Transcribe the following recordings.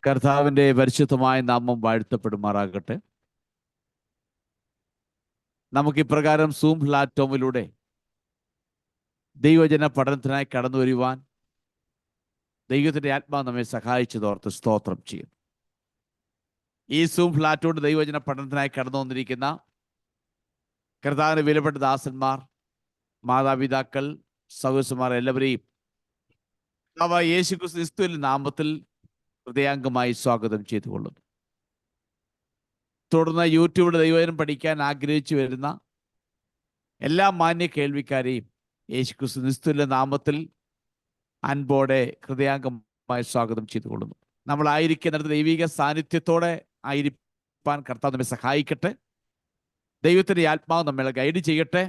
കർത്താവിന്റെ പരിശുദ്ധമായ നാമം വാഴ്ത്തപ്പെടുമാറാകട്ടെ. നമുക്ക് ഇപ്രകാരം സൂം പ്ലാറ്റ്ഫോമിലൂടെ ദൈവജന പഠനത്തിനായി കടന്നു വരുവാൻ ദൈവത്തിന്റെ ആത്മാവ് നമ്മെ സഹായിച്ചതോർത്ത് സ്തോത്രം ചെയ്യും. ഈ സൂം പ്ലാറ്റോട് ദൈവജന പഠനത്തിനായി കടന്നു വന്നിരിക്കുന്ന കർത്താവിന് വിലപ്പെട്ട ദാസന്മാർ, മാതാപിതാക്കൾ, സഹോദരന്മാർ എല്ലാവരെയും യേശുക്രിസ്തുവിന്റെ നാമത്തിൽ ഹൃദയാംഗമായി സ്വാഗതം ചെയ്തുകൊള്ളുന്നു. തുടർന്ന് യൂട്യൂബിൽ ദൈവവചനം പഠിക്കാൻ ആഗ്രഹിച്ചു വരുന്ന എല്ലാ മാന്യ കേൾവിക്കാരെയും യേശുക്രിസ്തുവിന്റെ നാമത്തിൽ അൻപോടെ ഹൃദയാംഗമായി സ്വാഗതം ചെയ്തുകൊള്ളുന്നു. നമ്മളായിരിക്കുന്നിടത്ത് ദൈവിക സാന്നിധ്യത്തോടെ ആയിരിക്കാൻ കർത്താവ് നമ്മെ സഹായിക്കട്ടെ. ദൈവത്തിൻ്റെ ആത്മാവ് നമ്മളെ ഗൈഡ് ചെയ്യട്ടെ.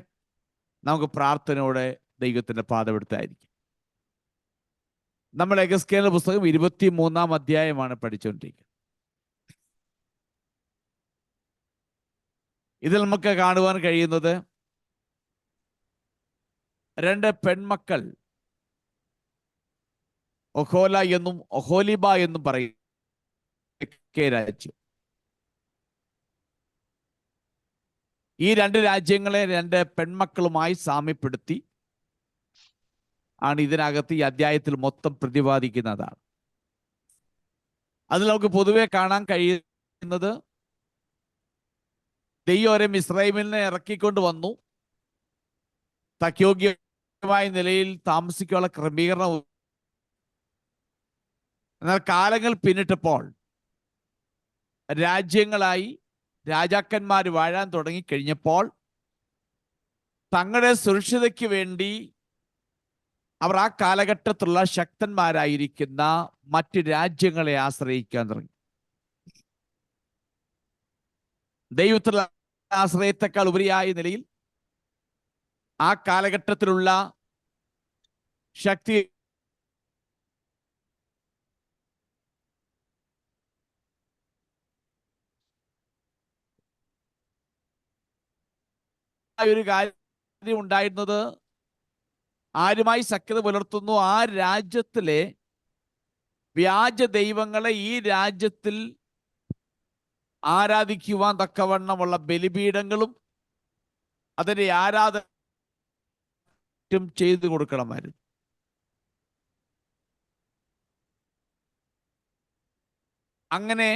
നമുക്ക് പ്രാർത്ഥനയോടെ ദൈവത്തിൻ്റെ പാദമെടുത്തായിരിക്കും. നമ്മൾ എഗസ്കേലിന്റെ പുസ്തകം 23-ാം അധ്യായമാണ് പഠിച്ചുകൊണ്ടിരിക്കുന്നത്. ഇതിൽ നമുക്ക് കാണുവാൻ കഴിയുന്നത് രണ്ട് പെൺമക്കൾ, ഒഹോല എന്നും ഒഹോലിബ എന്നും പറയും രാജ്യം. ഈ രണ്ട് രാജ്യങ്ങളെ രണ്ട് പെൺമക്കളുമായി സാമ്യപ്പെടുത്തി ആണ് ഇതിനകത്ത് ഈ അധ്യായത്തിൽ മൊത്തം പ്രതിപാദിക്കുന്നതാണ്. അതിൽ നമുക്ക് പൊതുവെ കാണാൻ കഴിയുന്നത് ദൈവം മിസ്രയീമിനെ ഇറക്കിക്കൊണ്ട് വന്നു. തക്യോഗ്യമായ നിലയിൽ താമസിക്കാനുള്ള ക്രമീകരണം. എന്നാൽ കാലങ്ങൾ പിന്നിട്ടപ്പോൾ രാജ്യങ്ങളായി രാജാക്കന്മാർ വാഴാൻ തുടങ്ങിക്കഴിഞ്ഞപ്പോൾ തങ്ങളുടെ സുരക്ഷിതയ്ക്ക് വേണ്ടി അവർ ആ കാലഘട്ടത്തിലുള്ള ശക്തന്മാരായിരിക്കുന്ന മറ്റ് രാജ്യങ്ങളെ ആശ്രയിക്കാൻ തുടങ്ങി. ദൈവത്തിലുള്ള ആശ്രയത്തെക്കാൾ ഉപരിയായ നിലയിൽ ആ കാലഘട്ടത്തിലുള്ള ശക്തി ഒരു കാര്യം ഉണ്ടായിരുന്നത്, ആരുമായി സഖ്യത പുലർത്തുന്നു ആ രാജ്യത്തിലെ വ്യാജ ദൈവങ്ങളെ ഈ രാജ്യത്തിൽ ആരാധിക്കുവാൻ തക്കവണ്ണമുള്ള ബലിപീഠങ്ങളും അതിൻ്റെ ആരാധന ചെയ്തു കൊടുക്കണമായിരുന്നു. അങ്ങനെ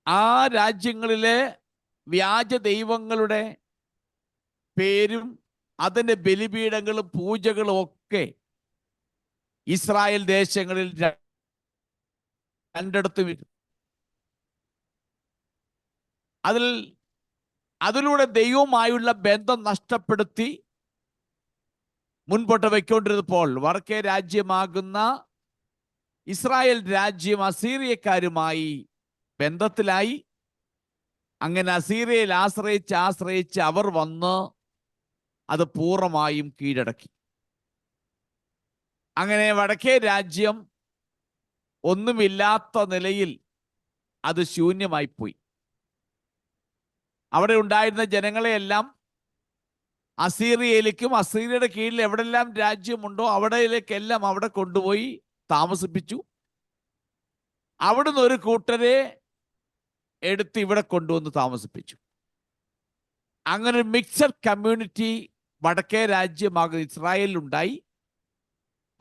ആ രാജ്യങ്ങളിലെ വ്യാജ ദൈവങ്ങളുടെ പേരും അതിൻ്റെ ബലിപീഠങ്ങളും പൂജകളും ഒക്കെ ഇസ്രായേൽ ദേശങ്ങളിൽ രണ്ടിടത്തും അതിലൂടെ ദൈവവുമായുള്ള ബന്ധം നഷ്ടപ്പെടുത്തി മുൻപോട്ട് വയ്ക്കൊണ്ടിരുന്നപ്പോൾ വടക്കേ രാജ്യമാകുന്ന ഇസ്രായേൽ രാജ്യം അസീറിയക്കാരുമായി ബന്ധത്തിലായി. അങ്ങനെ അസീറിയയിൽ ആശ്രയിച്ച് അവർ വന്ന് അത് പൂർണ്ണമായും കീഴടക്കി. അങ്ങനെ വടക്കേ രാജ്യം ഒന്നുമില്ലാത്ത നിലയിൽ അത് ശൂന്യമായിപ്പോയി. അവിടെ ഉണ്ടായിരുന്ന ജനങ്ങളെയെല്ലാം അസീറിയയിലേക്കും അസീറിയയുടെ കീഴിൽ എവിടെല്ലാം രാജ്യമുണ്ടോ അവിടേക്കെല്ലാം അവിടെ കൊണ്ടുപോയി താമസിപ്പിച്ചു. അവിടുന്ന് ഒരു കൂട്ടരെ എടുത്ത് ഇവിടെ കൊണ്ടുവന്ന് താമസിപ്പിച്ചു. അങ്ങനെ ഒരു മിക്സഡ് കമ്മ്യൂണിറ്റി വടക്കേ രാജ്യമാകുന്ന ഇസ്രായേലിലുണ്ടായി.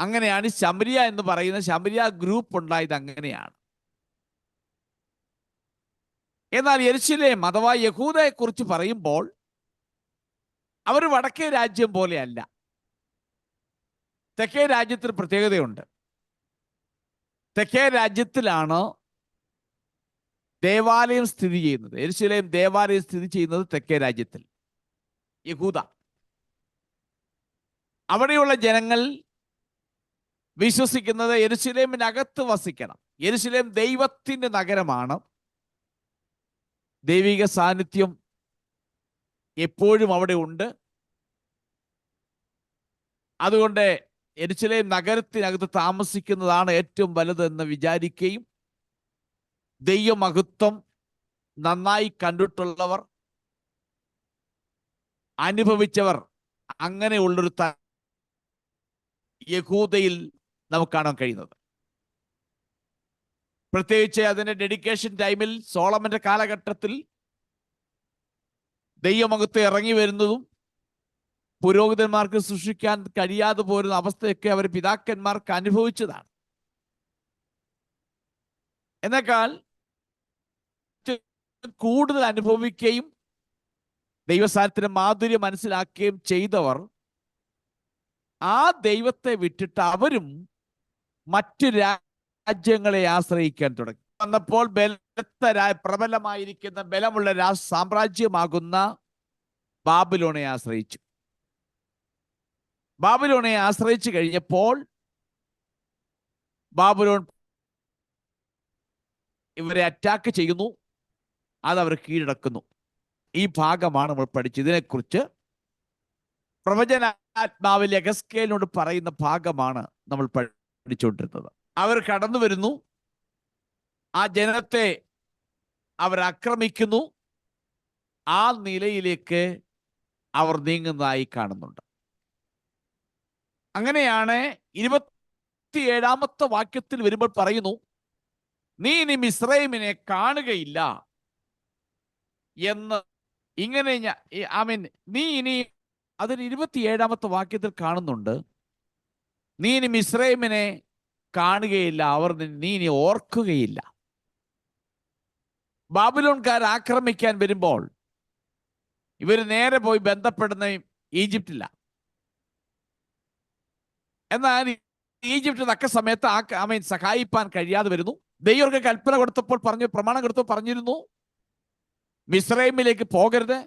അങ്ങനെയാണ് ശമരിയ എന്ന് പറയുന്ന ശമരിയ ഗ്രൂപ്പ് ഉണ്ടായത്. അങ്ങനെയാണ്. എന്നാൽ യെരുശലേം അഥവാ യഹൂദയെ കുറിച്ച് പറയുമ്പോൾ അവർ വടക്കേ രാജ്യം പോലെയല്ല. തെക്കേ രാജ്യത്തിന് പ്രത്യേകതയുണ്ട്. തെക്കേ രാജ്യത്തിലാണ് ദേവാലയം സ്ഥിതി ചെയ്യുന്നത്. യെരുശലേം ദേവാലയം സ്ഥിതി ചെയ്യുന്നത് തെക്കേ രാജ്യത്തിൽ, യഹൂദ. അവിടെയുള്ള ജനങ്ങൾ വിശ്വസിക്കുന്നത് യെരുശലേമിനകത്ത് വസിക്കണം. യെരുശലേം ദൈവത്തിൻ്റെ നഗരമാണ്. ദൈവിക സാന്നിധ്യം എപ്പോഴും അവിടെ ഉണ്ട്. അതുകൊണ്ട് യെരുശലേം നഗരത്തിനകത്ത് താമസിക്കുന്നതാണ് ഏറ്റവും വലുതെന്ന് വിചാരിക്കുകയും ദൈവമഹത്വം നന്നായി കണ്ടിട്ടുള്ളവർ, അനുഭവിച്ചവർ, അങ്ങനെയുള്ളൊരു യഹൂദയിൽ നമുക്ക് കാണാൻ കഴിയുന്നത്. പ്രത്യേകിച്ച് അതിന്റെ ഡെഡിക്കേഷൻ ടൈമിൽ സോളമന്റെ കാലഘട്ടത്തിൽ ദൈവമകത്ത് ഇറങ്ങി വരുന്നതും പുരോഹിതന്മാർക്ക് സൃഷ്ടിക്കാൻ കഴിയാതെ പോരുന്ന അവസ്ഥയൊക്കെ അവർ പിതാക്കന്മാർക്ക് അനുഭവിച്ചതാണ്. എന്നാൽ കൂടുതൽ അനുഭവിക്കുകയും ദൈവസാന്നിധ്യത്തിന്റെ മാധുര്യം മനസ്സിലാക്കുകയും ചെയ്തവർ ആ ദൈവത്തെ വിട്ടിട്ട് അവരും മറ്റു രാജ്യങ്ങളെ ആശ്രയിക്കാൻ തുടങ്ങി. വന്നപ്പോൾ പ്രബലമായിരിക്കുന്ന ബലമുള്ള സാമ്രാജ്യമാകുന്ന ബാബിലോണെ ആശ്രയിച്ചു. ബാബിലോണെ ആശ്രയിച്ചു കഴിഞ്ഞപ്പോൾ ബാബിലോൺ ഇവരെ അറ്റാക്ക് ചെയ്യുന്നു, അതവർ കീഴടക്കുന്നു. ഈ ഭാഗമാണ് നമ്മൾ പഠിച്ചത്. ഇതിനെക്കുറിച്ച് പ്രവചനാത്മാവിൽ യെഹെസ്കേലിനോട് പറയുന്ന ഭാഗമാണ് നമ്മൾ പഠിച്ചുകൊണ്ടിരുന്നത്. അവർ കടന്നു വരുന്നു, ആ ജനത്തെ അവർ ആക്രമിക്കുന്നു, ആ നിലയിലേക്ക് അവർ നീങ്ങുന്നതായി കാണുന്നുണ്ട്. അങ്ങനെയാണ് 27-ാമത്തെ വാക്യത്തിൽ വരുമ്പോൾ പറയുന്നു, നീ ഇനി മിസ്രൈമിനെ കാണുകയില്ല എന്ന്. ഇങ്ങനെ നീ ഇനി, അതിന് 27-ാമത്തെ വാക്യത്തിൽ കാണുന്നുണ്ട്, നീ ഇനി മിസ്രൈമിനെ കാണുകയില്ല, നീ ഇനി ഓർക്കുകയില്ല. ബാബിലോൺകാർ ആക്രമിക്കാൻ വരുമ്പോൾ ഇവർ നേരെ പോയി ബന്ധപ്പെടുന്ന ഈജിപ്തില്ല. എന്നാൽ ഈജിപ്റ്റ് തക്ക സമയത്ത് സഹായിപ്പാൻ കഴിയാതെ വരുന്നു. ദൈവർക്ക് കൽപ്പന കൊടുത്തപ്പോൾ പ്രമാണം കൊടുത്തപ്പോൾ പറഞ്ഞിരുന്നു, മിസ്രൈമിലേക്ക് പോകരുത്,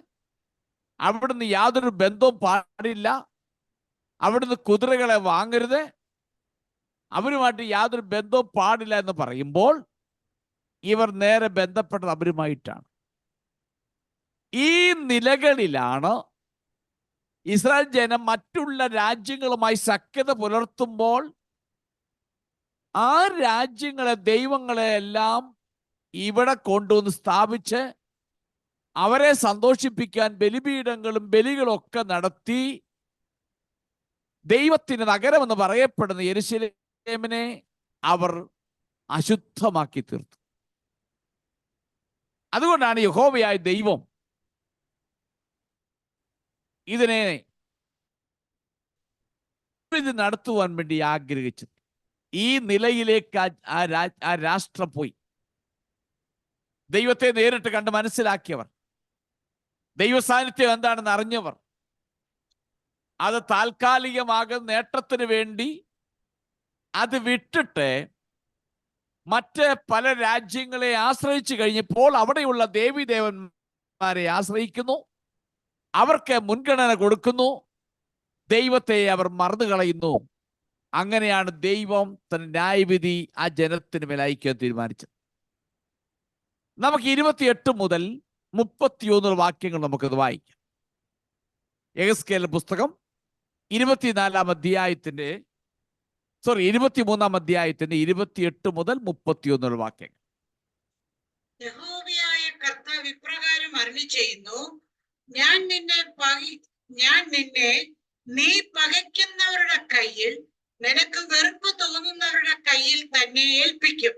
അവിടുന്ന് യാതൊരു ബന്ധവും പാടില്ല, അവിടുന്ന് കുതിരകളെ വാങ്ങരുത്, അവരുമായിട്ട് യാതൊരു ബന്ധവും പാടില്ല എന്ന് പറയുമ്പോൾ ഇവർ നേരെ ബന്ധപ്പെട്ടത് അവരുമായിട്ടാണ്. ഈ നിലകളിലാണ് ഇസ്രായേൽ ജനം മറ്റുള്ള രാജ്യങ്ങളുമായി സഖ്യത പുലർത്തുമ്പോൾ ആ രാജ്യങ്ങളെ, ദൈവങ്ങളെ എല്ലാം ഇവിടെ കൊണ്ടുവന്ന് സ്ഥാപിച്ച് അവരെ സന്തോഷിപ്പിക്കാൻ ബലിപീഠങ്ങളും ബലികളും ഒക്കെ നടത്തി ദൈവത്തിന്റെ നഗരമെന്ന് പറയപ്പെടുന്ന യെരൂശലേമിനെ അവർ അശുദ്ധമാക്കി തീർത്തു. അതുകൊണ്ടാണ് യഹോവയായ ദൈവം ഇതിനെ നടത്തുവാൻ വേണ്ടി ആഗ്രഹിച്ചത്. ഈ നിലയിലേക്ക് ആ രാഷ്ട്രം പോയി. ദൈവത്തെ നേരിട്ട് കണ്ട് മനസ്സിലാക്കിയവർ, ദൈവ സാന്നിധ്യം എന്താണെന്ന് അറിഞ്ഞവർ, അത് താൽക്കാലികമാകുന്ന നേട്ടത്തിന് വേണ്ടി അത് വിട്ടിട്ട് മറ്റ് പല രാജ്യങ്ങളെ ആശ്രയിച്ചു കഴിഞ്ഞപ്പോൾ അവിടെയുള്ള ദേവീദേവന്മാരെ ആശ്രയിക്കുന്നു, അവർക്ക് മുൻഗണന കൊടുക്കുന്നു, ദൈവത്തെ അവർ മറന്നു കളയുന്നു. അങ്ങനെയാണ് ദൈവം തന്റെ ന്യായവിധി ആ ജനത്തിന് മേൽ അയക്കാൻ തീരുമാനിച്ചത്. നമുക്ക് 28 മുതൽ 31 വാക്യങ്ങൾ നമുക്കത് വായിക്കാം. യെഹെസ്കേലിന്റെ പുസ്തകം 23-ാം അധ്യായത്തിന്റെ 28 മുതൽ 31 വാക്യങ്ങൾ. യഹോവയായ കർത്താവ് ഇപ്രകാരം അരുളിച്ചെയ്യുന്നു, ഞാൻ നിന്നെ നീ പകയ്ക്കുന്നവരുടെ കയ്യിൽ, നിനക്ക് വെറുപ്പ് തോന്നുന്നവരുടെ കയ്യിൽ തന്നെ ഏൽപ്പിക്കും.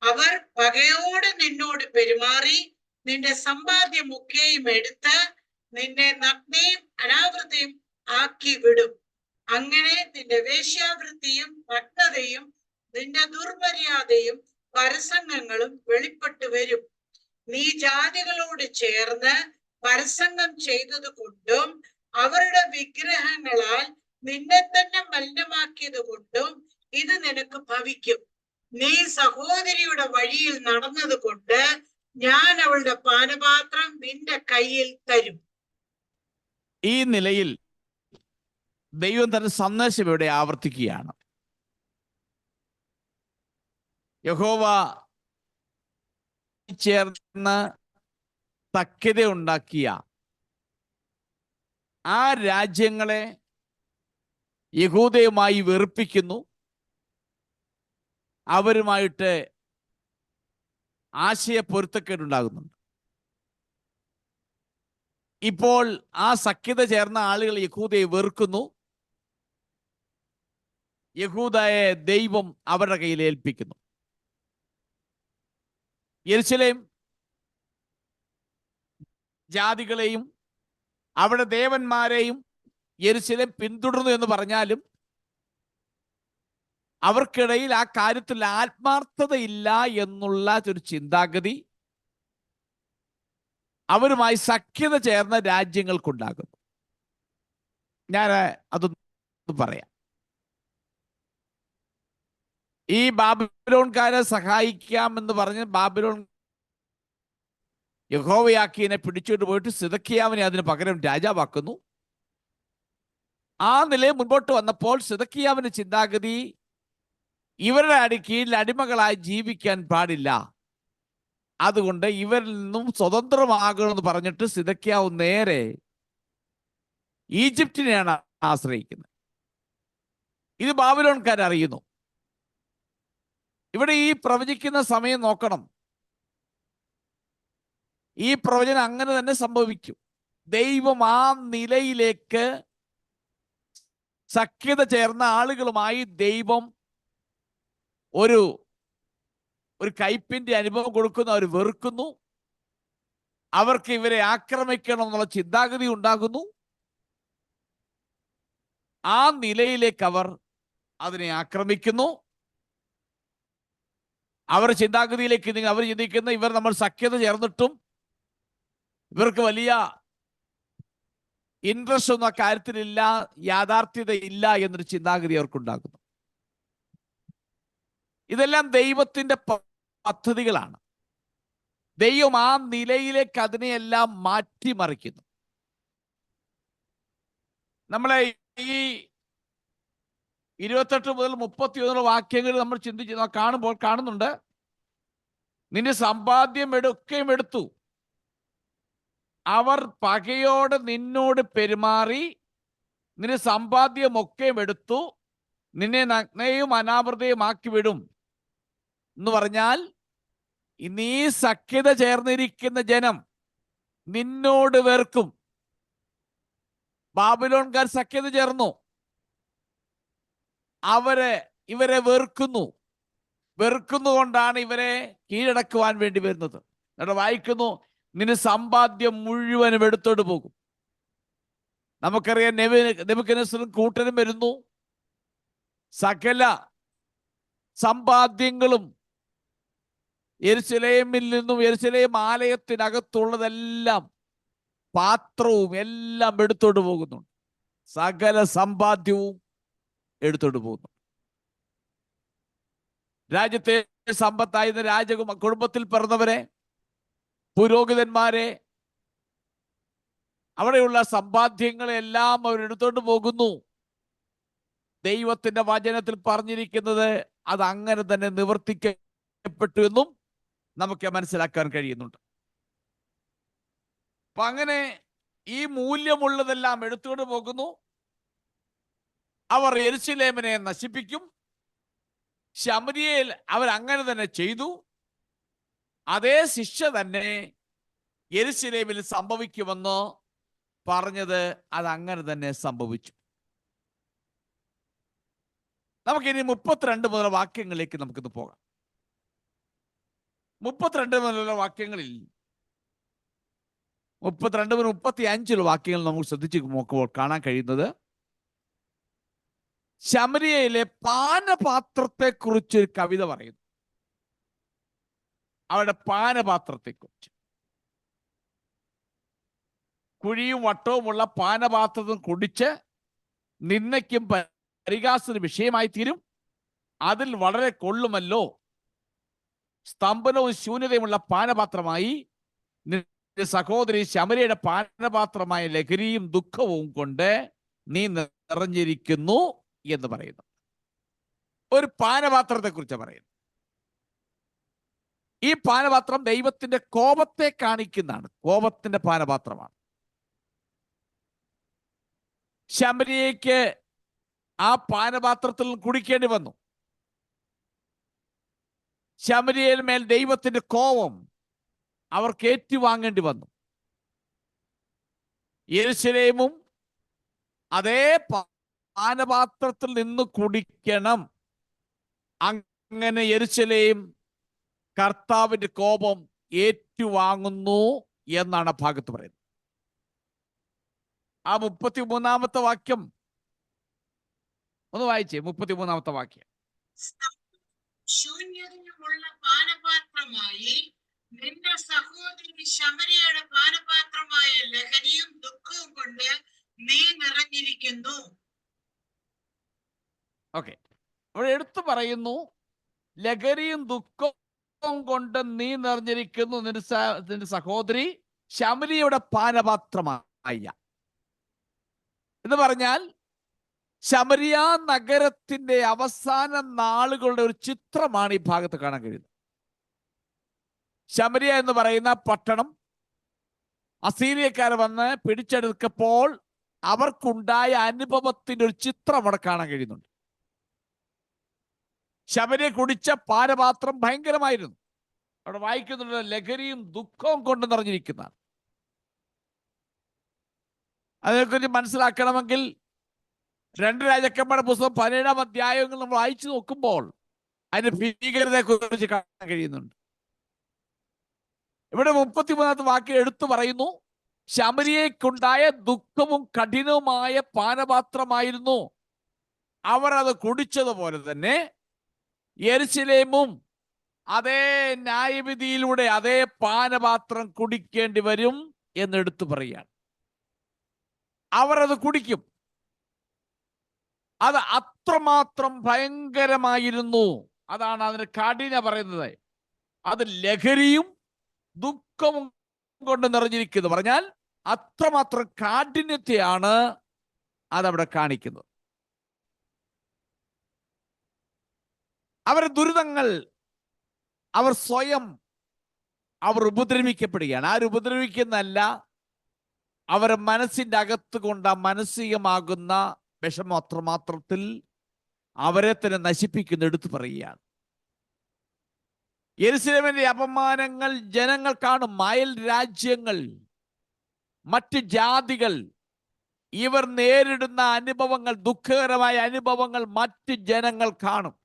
അവർ പകയോടെ നിന്നോട് പെരുമാറി നിന്റെ സമ്പാദ്യമൊക്കെയും എടുത്ത് നിന്നെ നഗ്നയും അനാവൃതയും ആക്കി വിടും. അങ്ങനെ നിന്റെ വേശ്യാവൃത്തിയും നഗ്നതയും നിന്റെ ദുർമര്യാദയും പരസംഗങ്ങളും വെളിപ്പെട്ടു വരും. നീ ജാതികളോട് ചേർന്ന് പരസംഗം ചെയ്തത് കൊണ്ടും അവരുടെ വിഗ്രഹങ്ങളാൽ നിന്നെ തന്നെ മലിനമാക്കിയത് കൊണ്ടും ഇത് നിനക്ക് ഭവിക്കും. നീ സഹോദരിയുടെ വഴിയിൽ നടന്നത് കൊണ്ട് ഞാൻ അവളുടെ പാനപാത്രം നിന്റെ കയ്യിൽ തരും. ഈ നിലയിൽ ദൈവം തന്റെ സന്ദേശം ഇവിടെ ആവർത്തിക്കുകയാണ്. യഹോവ ചേർന്ന് സഖ്യത ഉണ്ടാക്കിയ ആ രാജ്യങ്ങളെ യഹൂദയുമായി വെറുപ്പിക്കുന്നു, അവരുമായിട്ട് ആശയപ്പൊരുത്തക്കേടുണ്ടാകുന്നുണ്ട്. ഇപ്പോൾ ആ സഖ്യത ചേർന്ന ആളുകൾ യഹൂദയെ വെറുക്കുന്നു, യഹൂദയെ ദൈവം അവരുടെ കയ്യിൽ ഏൽപ്പിക്കുന്നു. യെരൂശലേം ജാതികളെയും അവിടെ ദേവന്മാരെയും യെരൂശലേം പിന്തുടർന്നു എന്ന് പറഞ്ഞാലും അവർക്കിടയിൽ ആ കാര്യത്തിൽ ആത്മാർത്ഥതയില്ല എന്നുള്ള ഒരു ചിന്താഗതി അവരുമായി സഖ്യത ചേർന്ന രാജ്യങ്ങൾക്കുണ്ടാകുന്നു. ഞാൻ അതൊന്ന് പറയാം. ഈ ബാബിലോൺകാരെ സഹായിക്കാമെന്ന് പറഞ്ഞ് ബാബിലോൺ യഹോവയാക്കീനെ പിടിച്ചുകൊണ്ട് പോയിട്ട് സിദക്കിയാവിനെ അതിന് പകരം രാജാവാക്കുന്നു. ആ നിലയിൽ മുൻപോട്ട് വന്നപ്പോൾ സിദക്കിയാവിന്റെ ചിന്താഗതി ഇവരുടെ കീഴിൽ അടിമകളായി ജീവിക്കാൻ പാടില്ല, അതുകൊണ്ട് ഇവരിൽ നിന്നും സ്വതന്ത്രമാകണമെന്ന് പറഞ്ഞിട്ട് സിദക്കിയാവ് നേരെ ഈജിപ്തിനെയാണ് ആശ്രയിക്കുന്നത്. ഇത് ബാബിലോൺകാർ അറിയുന്നു. ഇവിടെ ഈ പ്രവചിക്കുന്ന സമയം നോക്കണം. ഈ പ്രവചനം അങ്ങനെ തന്നെ സംഭവിക്കും. ദൈവം ആ നിലയിലേക്ക് സഖ്യത ചേർന്ന ആളുകളുമായി ദൈവം ഒരു കയ്പിന്റെ അനുഭവം കൊടുക്കുന്നു. അവർ വെറുക്കുന്നു. അവർക്ക് ഇവരെ ആക്രമിക്കണം എന്നുള്ള ചിന്താഗതി ഉണ്ടാകുന്നു. ആ നിലയിലേക്ക് അവർ അതിനെ ആക്രമിക്കുന്നു. അവർ ചിന്താഗതിയിലേക്ക് അവർ ചിന്തിക്കുന്ന ഇവർ നമ്മൾ സഖ്യത ചേർന്നിട്ടും ഇവർക്ക് വലിയ ഇൻട്രസ്റ്റ് ഒന്നും ആ കാര്യത്തിലില്ല, യാഥാർത്ഥ്യത ഇല്ല എന്നൊരു ചിന്താഗതി അവർക്കുണ്ടാകുന്നു. ഇതെല്ലാം ദൈവത്തിന്റെ പദ്ധതികളാണ്. ദൈവം ആ നിലയിലേക്ക് അതിനെയെല്ലാം മാറ്റിമറിക്കുന്നു. നമ്മളെ ഈ 28 മുതൽ 31 വാക്യങ്ങൾ നമ്മൾ ചിന്തിച്ച് കാണുമ്പോൾ കാണുന്നുണ്ട്, നിന്റെ സമ്പാദ്യം ഒക്കെയും എടുത്തു, അവർ പകയോടെ നിന്നോട് പെരുമാറി, നിന്റെ സമ്പാദ്യമൊക്കെയും എടുത്തു, നിന്നെ നഗ്നയും അനാവൃതയുമാക്കി വിടും എന്ന് പറഞ്ഞാൽ, നീ സഖ്യത ചേർന്നിരിക്കുന്ന ജനം നിന്നോട് വെറുക്കും. ബാബിലോൺകാർ സഖ്യത ചേർന്നു, ഇവരെ വെറുക്കുന്നുകൊണ്ടാണ് ഇവരെ കീഴടക്കുവാൻ വേണ്ടി വരുന്നത്. എന്നിട്ട് വായിക്കുന്നു, നിന്റെ സമ്പാദ്യം മുഴുവനും എടുത്തോട്ട് പോകും. നമുക്കറിയാം നെബൂഖദ്നേസറും കൂട്ടരും വരുന്നു. സകല സമ്പാദ്യങ്ങളും യെരൂശലേമിൽ നിന്നും, യെരൂശലേം ആലയത്തിനകത്തുള്ളതെല്ലാം, പാത്രവും എല്ലാം എടുത്തോട്ട് പോകുന്നു. സകല സമ്പാദ്യവും എടുത്തോട്ട് പോകുന്നു. രാജ്യത്തെ സമ്പത്തായിരുന്ന കുടുംബത്തിൽ പിറന്നവരെ, പുരോഹിതന്മാരെ, അവിടെയുള്ള സമ്പാദ്യങ്ങളെല്ലാം അവരെടുത്തോണ്ട് പോകുന്നു. ദൈവത്തിന്റെ വചനത്തിൽ പറഞ്ഞിരിക്കുന്നത് അത് അങ്ങനെ തന്നെ നിവർത്തിക്കപ്പെട്ടു എന്നും നമുക്ക് മനസ്സിലാക്കാൻ കഴിയുന്നുണ്ട്. അപ്പൊ അങ്ങനെ ഈ മൂല്യമുള്ളതെല്ലാം എടുത്തുകൊണ്ട് പോകുന്നു. അവർ യെരൂശലേമിനെ നശിപ്പിക്കും. ശമര്യയിൽ അവർ അങ്ങനെ തന്നെ ചെയ്തു. അതേ ശിക്ഷ തന്നെ യെരൂശലേമിൽ സംഭവിക്കുമെന്ന് പറഞ്ഞത് അത് അങ്ങനെ തന്നെ സംഭവിച്ചു. നമുക്കിനി 32 മുതൽ വാക്യങ്ങളിലേക്ക് നമുക്കിന്ന് പോകാം. 32 മുതലുള്ള വാക്യങ്ങളിൽ 32 മുതൽ 35 വാക്യങ്ങൾ നമുക്ക് ശ്രദ്ധിച്ച് നോക്കുമ്പോൾ കാണാൻ കഴിയുന്നത്, ശമര്യയിലെ പാനപാത്രത്തെ കുറിച്ച് ഒരു കവിത പറയുന്നു. അവരുടെ പാനപാത്രത്തെ കുറിച്ച്, കുഴിയും വട്ടവുമുള്ള പാനപാത്രത്തിൽ കുടിച്ച് നിന്നയ്ക്കും പരിഹാസത്തിന് വിഷയമായി തീരും. അതിൽ വളരെ കൊള്ളുമല്ലോ. സ്തംഭനവും ശൂന്യതയുമുള്ള പാനപാത്രമായി നിന്റെ സഹോദരി ശമര്യയുടെ പാനപാത്രമായ ലഹരിയും ദുഃഖവും കൊണ്ട് നീ നിറഞ്ഞിരിക്കുന്നു എന്ന് പറയുന്നു. ഒരു പാനപാത്രത്തെ കുറിച്ച് പറയുന്നു. ഈ പാനപാത്രം ദൈവത്തിന്റെ കോപത്തെ കാണിക്കുന്നതാണ്. കോപത്തിന്റെ പാനപാത്രമാണ്. ശമര്യയ്ക്ക് ആ പാനപാത്രത്തിൽ കുടിക്കേണ്ടി വന്നു. ശമര്യയിൽ മേൽ ദൈവത്തിന്റെ കോപം അവർക്ക് ഏറ്റുവാങ്ങേണ്ടി വന്നു. യെരൂശലേമും അതേ പാനപാത്രത്തിൽ നിന്ന് കുടിക്കണം. അങ്ങനെ യെരൂശലേം കർത്താവിന്റെ കോപം ഏറ്റുവാങ്ങുന്നു എന്നാണ് ഭാഗത്ത് പറയുന്നത്. ആ 33-ാമത്തെ വാക്യം ഒന്ന് വായിച്ചേ. 33-ാമത്തെ വാക്യം. ശൂന്യതയുമുള്ള പാനപാത്രമായി നിന്റെ സഹോദരി ശമരിയയുടെ പാനപാത്രമായ ലഹരിയും ദുഃഖവും കൊണ്ട് നീ നിറഞ്ഞിരിക്കുന്നു. ഓക്കെ, അവിടെ എടുത്തു പറയുന്നു, ലഹരിയും ദുഃഖവും കൊണ്ട് നീ നിറഞ്ഞിരിക്കുന്നു, നിന്റെ സഹോദരി ശമരിയയുടെ പാനപാത്രമായ എന്ന് പറഞ്ഞാൽ ശമരിയ നഗരത്തിന്റെ അവസാന നാളുകളുടെ ഒരു ചിത്രമാണ് ഈ ഭാഗത്ത് കാണാൻ കഴിയുന്നത്. ശമരിയ എന്ന് പറയുന്ന പട്ടണം അസീരിയക്കാർ വന്ന് പിടിച്ചെടുക്കപ്പോൾ അവർക്കുണ്ടായ അനുഭവത്തിന്റെ ഒരു ചിത്രം അവിടെ കാണാൻ കഴിയുന്നുണ്ട്. ശമരിയ കുടിച്ച പാനപാത്രം ഭയങ്കരമായിരുന്നു. അവിടെ വായിക്കുന്നുണ്ട്, ലഹരിയും ദുഃഖവും കൊണ്ട് നിറഞ്ഞിരിക്കുന്നതാണ്. അതിനെക്കുറിച്ച് മനസ്സിലാക്കണമെങ്കിൽ 2 രാജാക്കന്മാരുടെ പുസ്തകം 17-ാം അധ്യായങ്ങൾ നമ്മൾ വായിച്ചു നോക്കുമ്പോൾ അതിന്റെ ഭീകരതയെ കുറിച്ച് കാണാൻ കഴിയുന്നുണ്ട്. ഇവിടെ 33-ാമത്തെ വാക്യം എടുത്തു പറയുന്നു, ശമരിയയ്ക്കുണ്ടായ ദുഃഖവും കഠിനവുമായ പാനപാത്രമായിരുന്നു. അവർ അത് കുടിച്ചതുപോലെ തന്നെ യെരുശലേമും അതേ ന്യായവിധിയിലൂടെ അതേ പാനപാത്രം കുടിക്കേണ്ടി വരും എന്നെടുത്തു പറയുകയാണ്. അവർ അത് കുടിക്കും. അത് അത്രമാത്രം ഭയങ്കരമായിരുന്നു. അതാണ് അതിന് കാഠിന്യ പറയുന്നത്. അത് ലഹരിയും ദുഃഖവും കൊണ്ട് നിറഞ്ഞിരിക്കുന്നു പറഞ്ഞാൽ അത്രമാത്രം കാഠിന്യത്തെയാണ് അതവിടെ കാണിക്കുന്നത്. അവരുടെ ദുരിതങ്ങൾ അവർ സ്വയം ഉപദ്രവിക്കപ്പെടുകയാണ്. ആരും ഉപദ്രവിക്കുന്നല്ല, അവരെ മനസ്സിന്റെ അകത്ത് കൊണ്ട് മാനസികമാകുന്ന വിഷമം അത്രമാത്രത്തിൽ അവരെ തന്നെ നശിപ്പിക്കുന്ന എടുത്തു പറയുകയാണ്. യെരുശലേമിന്റെ അപമാനങ്ങൾ ജനങ്ങൾ കാണും. അയൽ രാജ്യങ്ങൾ, മറ്റ് ജാതികൾ ഇവർ നേരിടുന്ന അനുഭവങ്ങൾ, ദുഃഖകരമായ അനുഭവങ്ങൾ മറ്റ് ജനങ്ങൾ കാണും.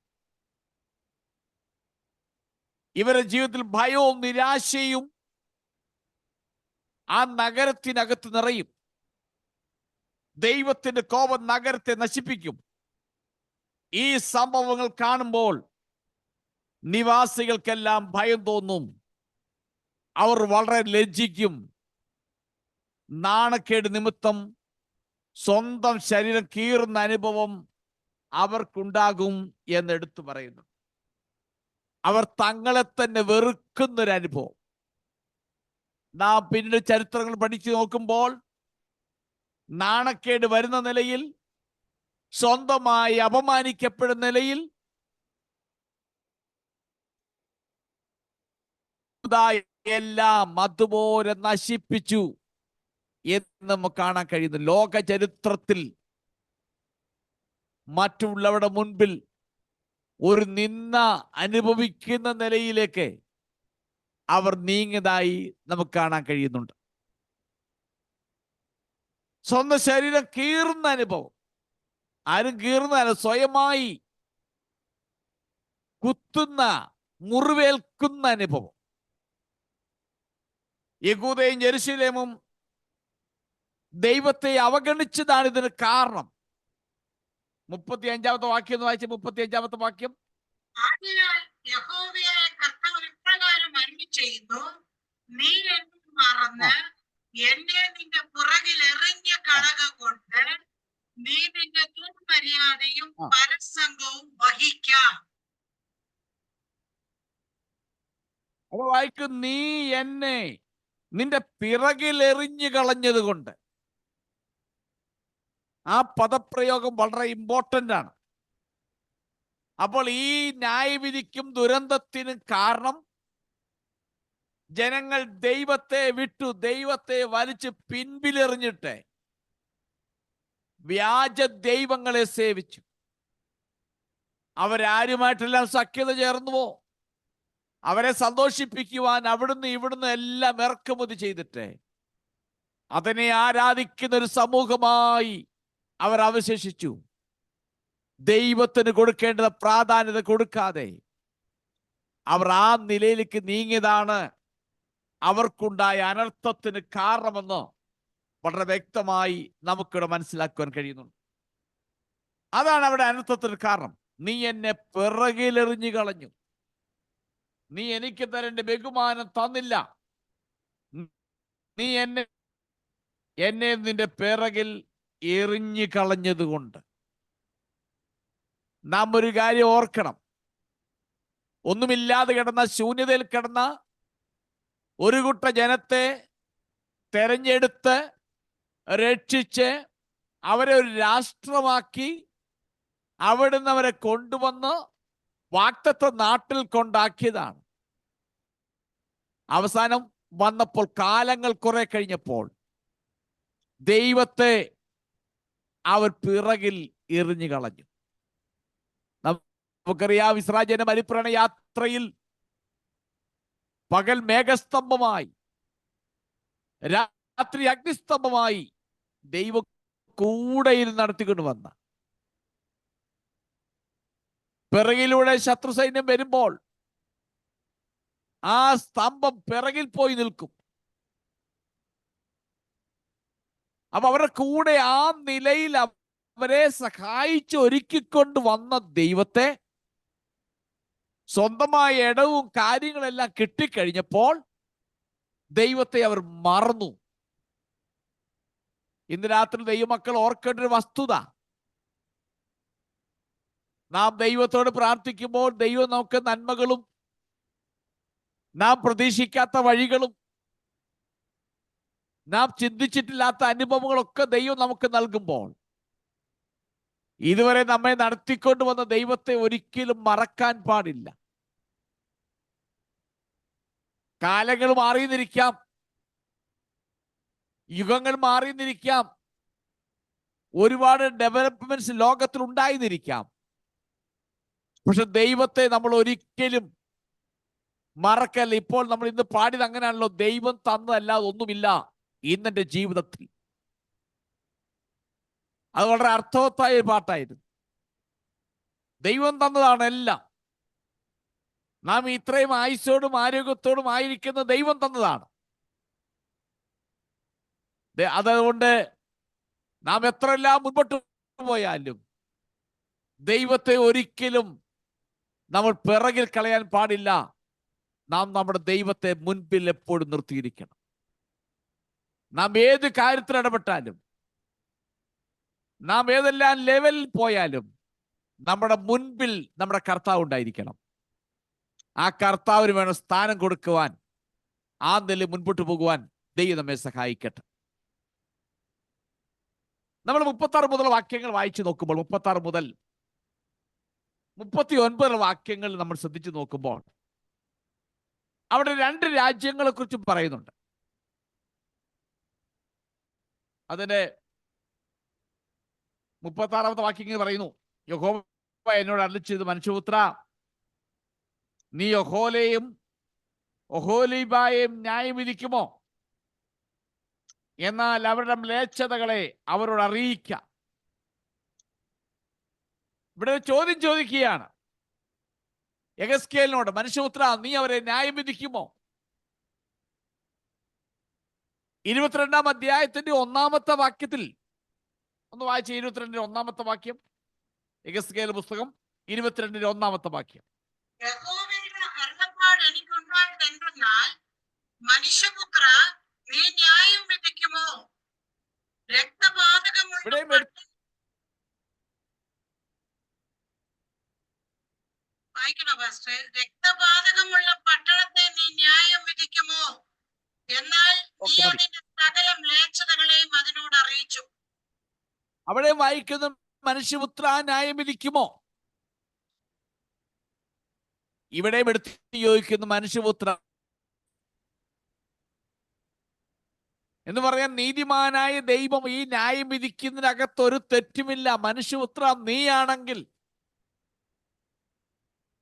ഇവരുടെ ജീവിതത്തിൽ ഭയവും നിരാശയും ആ നഗരത്തിനകത്ത് നിറയും. ദൈവത്തിന്റെ കോപം നഗരത്തെ നശിപ്പിക്കും. ഈ സംഭവങ്ങൾ കാണുമ്പോൾ നിവാസികൾക്കെല്ലാം ഭയം തോന്നും. അവർ വളരെ ലജ്ജിക്കും. നാണക്കേട് നിമിത്തം സ്വന്തം ശരീരം കീറുന്ന അനുഭവം അവർക്കുണ്ടാകും എന്നെടുത്തു പറയുന്നു. അവർ തങ്ങളെ തന്നെ വെറുക്കുന്നൊരു അനുഭവം. നാം പിന്നീട് ചരിത്രങ്ങൾ പഠിച്ചു നോക്കുമ്പോൾ നാണക്കേട് വരുന്ന നിലയിൽ, സ്വന്തമായി അപമാനിക്കപ്പെടുന്ന നിലയിൽ എല്ലാം അതുപോലെ നശിപ്പിച്ചു എന്ന് നമുക്ക് കാണാൻ കഴിയുന്നു. ലോക ചരിത്രത്തിൽ മറ്റുള്ളവരുടെ മുൻപിൽ ഒരു നിന്ന അനുഭവിക്കുന്ന നിലയിലേക്ക് അവർ നീങ്ങിയതായി നമുക്ക് കാണാൻ കഴിയുന്നുണ്ട്. സ്വന്തം ശരീരം കീറുന്ന അനുഭവം. ആരും കീറുന്നതല്ല, സ്വയമായി കുത്തുന്ന, മുറിവേൽക്കുന്ന അനുഭവം. യഹൂദയും യെരുശലേമും ദൈവത്തെ അവഗണിച്ചതാണ് ഇതിന് കാരണം. 35-ാമത്തെ വാക്യം ഒന്ന് വായിച്ച. 35-ാമത്തെ വാക്യം. ആകയാൽ യഹോവയായ കർത്താവ് ഇപ്രകാരം അരുളിച്ചെയ്യുന്നു, നീ എന്നെ മറന്ന് എന്നെ നിന്റെ പുറകിൽ എറിഞ്ഞ കണക കൊണ്ട് നീ നിന്റെ ദുർമര്യാദയും പരസംഗവും വഹിക്കാം. അപ്പൊ വായിക്കും, നീ എന്നെ നിന്റെ പിറകിൽ എറിഞ്ഞു കളഞ്ഞത് കൊണ്ട്. ആ പദപ്രയോഗം വളരെ ഇമ്പോർട്ടന്റ് ആണ്. അപ്പോൾ ഈ ന്യായവിധിക്കും ദുരന്തത്തിനും കാരണം ജനങ്ങൾ ദൈവത്തെ വിട്ടു, ദൈവത്തെ വലിച്ച് പിൻപിലെറിഞ്ഞിട്ട് വ്യാജ ദൈവങ്ങളെ സേവിച്ചു. അവരാരുമായിട്ടെല്ലാം സഖ്യത ചേർന്നുവോ, അവരെ സന്തോഷിപ്പിക്കുവാൻ അവിടുന്ന് ഇവിടുന്ന് എല്ലാം ഇറക്കുമതി ചെയ്തിട്ട് അതിനെ ആരാധിക്കുന്ന ഒരു സമൂഹമായി അവർ അവശേഷിച്ചു. ദൈവത്തിന് കൊടുക്കേണ്ട പ്രാധാന്യത കൊടുക്കാതെ അവർ ആ നിലയിലേക്ക് നീങ്ങിയതാണ് അവർക്കുണ്ടായ അനർത്ഥത്തിന് കാരണമെന്ന് വളരെ വ്യക്തമായി നമുക്കിവിടെ മനസ്സിലാക്കുവാൻ കഴിയുന്നുണ്ട്. അതാണ് അവിടെ അനർത്ഥത്തിന് കാരണം. നീ എന്നെ പിറകിലെറിഞ്ഞു കളഞ്ഞു, നീ എനിക്ക് തരേണ്ട ബഹുമാനം തന്നില്ല, നീ എന്നെ നിന്റെ പിറകിൽ എറിഞ്ഞു കളഞ്ഞതുകൊണ്ട്. നാം ഒരു കാര്യം ഓർക്കണം. ഒന്നുമില്ലാതെ കിടന്ന, ശൂന്യതയിൽ കിടന്ന ഒരു കൂട്ട ജനത്തെ തെരഞ്ഞെടുത്ത് രക്ഷിച്ച് അവരെ ഒരു രാഷ്ട്രമാക്കി അവിടുന്ന് അവരെ കൊണ്ടുവന്ന് വാഗ്ദത്ത നാട്ടിൽ കൊണ്ടാക്കിയതാണ്. അവസാനം വന്നപ്പോൾ, കാലങ്ങൾ കുറെ കഴിഞ്ഞപ്പോൾ, ദൈവത്തെ അവർ പിറകിൽ എറിഞ്ഞു കളഞ്ഞു. നമുക്കറിയാം, ഇസ്രായേൽ ജനം പരിപ്രണ യാത്രയിൽ പകൽ മേഘസ്തംഭമായി, രാത്രി അഗ്നിസ്തംഭമായി ദൈവം കൂടെ ഇരുന്ന് നടത്തിക്കൊണ്ട് വന്ന, പിറകിലൂടെ ശത്രു സൈന്യം വരുമ്പോൾ ആ സ്തംഭം പിറകിൽ പോയി നിൽക്കും. അപ്പൊ അവരുടെ കൂടെ ആ നിലയിൽ അവരെ സഹായിച്ച് ഒരുക്കിക്കൊണ്ട് വന്ന ദൈവത്തെ, സ്വന്തമായ ഇടവും കാര്യങ്ങളെല്ലാം കിട്ടിക്കഴിഞ്ഞപ്പോൾ ദൈവത്തെ അവർ മറന്നു. ഇന്ന് രാത്രി ദൈവമക്കൾ ഓർക്കേണ്ട ഒരു വസ്തുത, നാം ദൈവത്തോട് പ്രാർത്ഥിക്കുമ്പോൾ ദൈവം നമുക്ക് നന്മകളും നാം പ്രതീക്ഷിക്കാത്ത വഴികളും നാം ചിന്തിച്ചിട്ടില്ലാത്ത അനുഭവങ്ങളൊക്കെ ദൈവം നമുക്ക് നൽകുമ്പോൾ, ഇതുവരെ നമ്മെ നടത്തിക്കൊണ്ട് വന്ന ദൈവത്തെ ഒരിക്കലും മറക്കാൻ പാടില്ല. കാലങ്ങൾ മാറിയെന്നിരിക്കാം, യുഗങ്ങൾ മാറിയെന്നിരിക്കാം, ഒരുപാട് ഡെവലപ്മെന്റ്സ് ലോകത്തിൽ ഉണ്ടായിരുന്നിരിക്കാം. പക്ഷെ ദൈവത്തെ നമ്മൾ ഒരിക്കലും മറക്കല്ല. ഇപ്പോൾ നമ്മൾ ഇന്ന് പാടിയത് അങ്ങനെയാണല്ലോ, ദൈവം തന്നതല്ലാതെ ഒന്നുമില്ല ഇന്നെന്റെ ജീവിതത്തിൽ. അത് വളരെ അർത്ഥവത്തായ ഒരു പാട്ടായിരുന്നു. ദൈവം തന്നതാണ് എല്ലാം. നാം ഇത്രയും ആയുസ്സോടും ആരോഗ്യത്തോടും ആയിരിക്കുന്ന ദൈവം തന്നതാണ്. അതുകൊണ്ട് നാം എത്രയെല്ലാം മുൻപോട്ട് പോയാലും ദൈവത്തെ ഒരിക്കലും നമ്മൾ പിറകിൽ കളയാൻ പാടില്ല. നാം നമ്മുടെ ദൈവത്തെ മുൻപിൽ എപ്പോഴും നിർത്തിയിരിക്കണം. നാം ഏത് കാര്യത്തിൽ ഇടപെട്ടാലും, നാം ഏതെല്ലാം ലെവലിൽ പോയാലും നമ്മുടെ മുൻപിൽ നമ്മുടെ കർത്താവ് ഉണ്ടായിരിക്കണം. ആ കർത്താവിന് വേണം സ്ഥാനം കൊടുക്കുവാൻ, ആ നിലയിൽ മുൻപോട്ട് പോകുവാൻ ദൈവം നമ്മെ സഹായിക്കട്ടെ. നമ്മൾ 36 മുതൽ വാക്യങ്ങൾ വായിച്ചു നോക്കുമ്പോൾ, 36 മുതൽ 39 വാക്യങ്ങൾ നമ്മൾ ശ്രദ്ധിച്ചു നോക്കുമ്പോൾ, അവിടെ 2 രാജ്യങ്ങളെ കുറിച്ചും പറയുന്നുണ്ട്. അതിന്റെ 36ാമത്തെ വാക്യം പറയുന്നു, യഹോവ എന്നോട് അരുളിച്ചത്, മനുഷ്യപുത്രാ, നീ ഒഹോലയും ഒഹോലിബായെയും ന്യായം വിധിക്കുമോ? എന്നാൽ അവരുടെ മ്ലേച്ഛതകളെ അവരോട് അറിയിക്ക. ഇവിടെ ചോദ്യം ചോദിക്കുകയാണ് യെഹെസ്കേലിനോട്, മനുഷ്യപുത്ര, നീ അവരെ ന്യായം വിധിക്കുമോ? 22-ാം അധ്യായത്തിന്റെ 1-ാമത്തെ വാക്യത്തിൽ ഒന്ന് വായിച്ച 22-ന്റെ 1-ാമത്തെ വാക്യം, യെഹെസ്കേൽ പുസ്തകം 22-ന്റെ 1-ാമത്തെ വാക്യം. യഹോവയുടെ അരുളപ്പാട് എനിക്കുണ്ടായതെന്തെന്നാൽ, മനുഷ്യപുത്ര, നീ ന്യായം വിധിക്കുമോ? രക്തപാതകമുള്ള രക്തപാതകമുള്ള പട്ടണത്തെ നീ ന്യായം വിധിക്കുമോ? എന്നാൽ നീ അതിന്റെ സകല മ്ലേച്ഛതകളെയും അതിനോട് അറിയിച്ചു. അവിടെ വായിക്കുന്ന മനുഷ്യപുത്ര ന്യായം വിധിക്കുമോ? ഇവിടെ എടുത്ത് ചോദിക്കുന്നു മനുഷ്യപുത്ര എന്ന് പറയാൻ, നീതിമാനായ ദൈവം ഈ ന്യായം വിധിക്കുന്നതിനകത്ത് ഒരു തെറ്റുമില്ല. മനുഷ്യപുത്ര, നീയാണെങ്കിൽ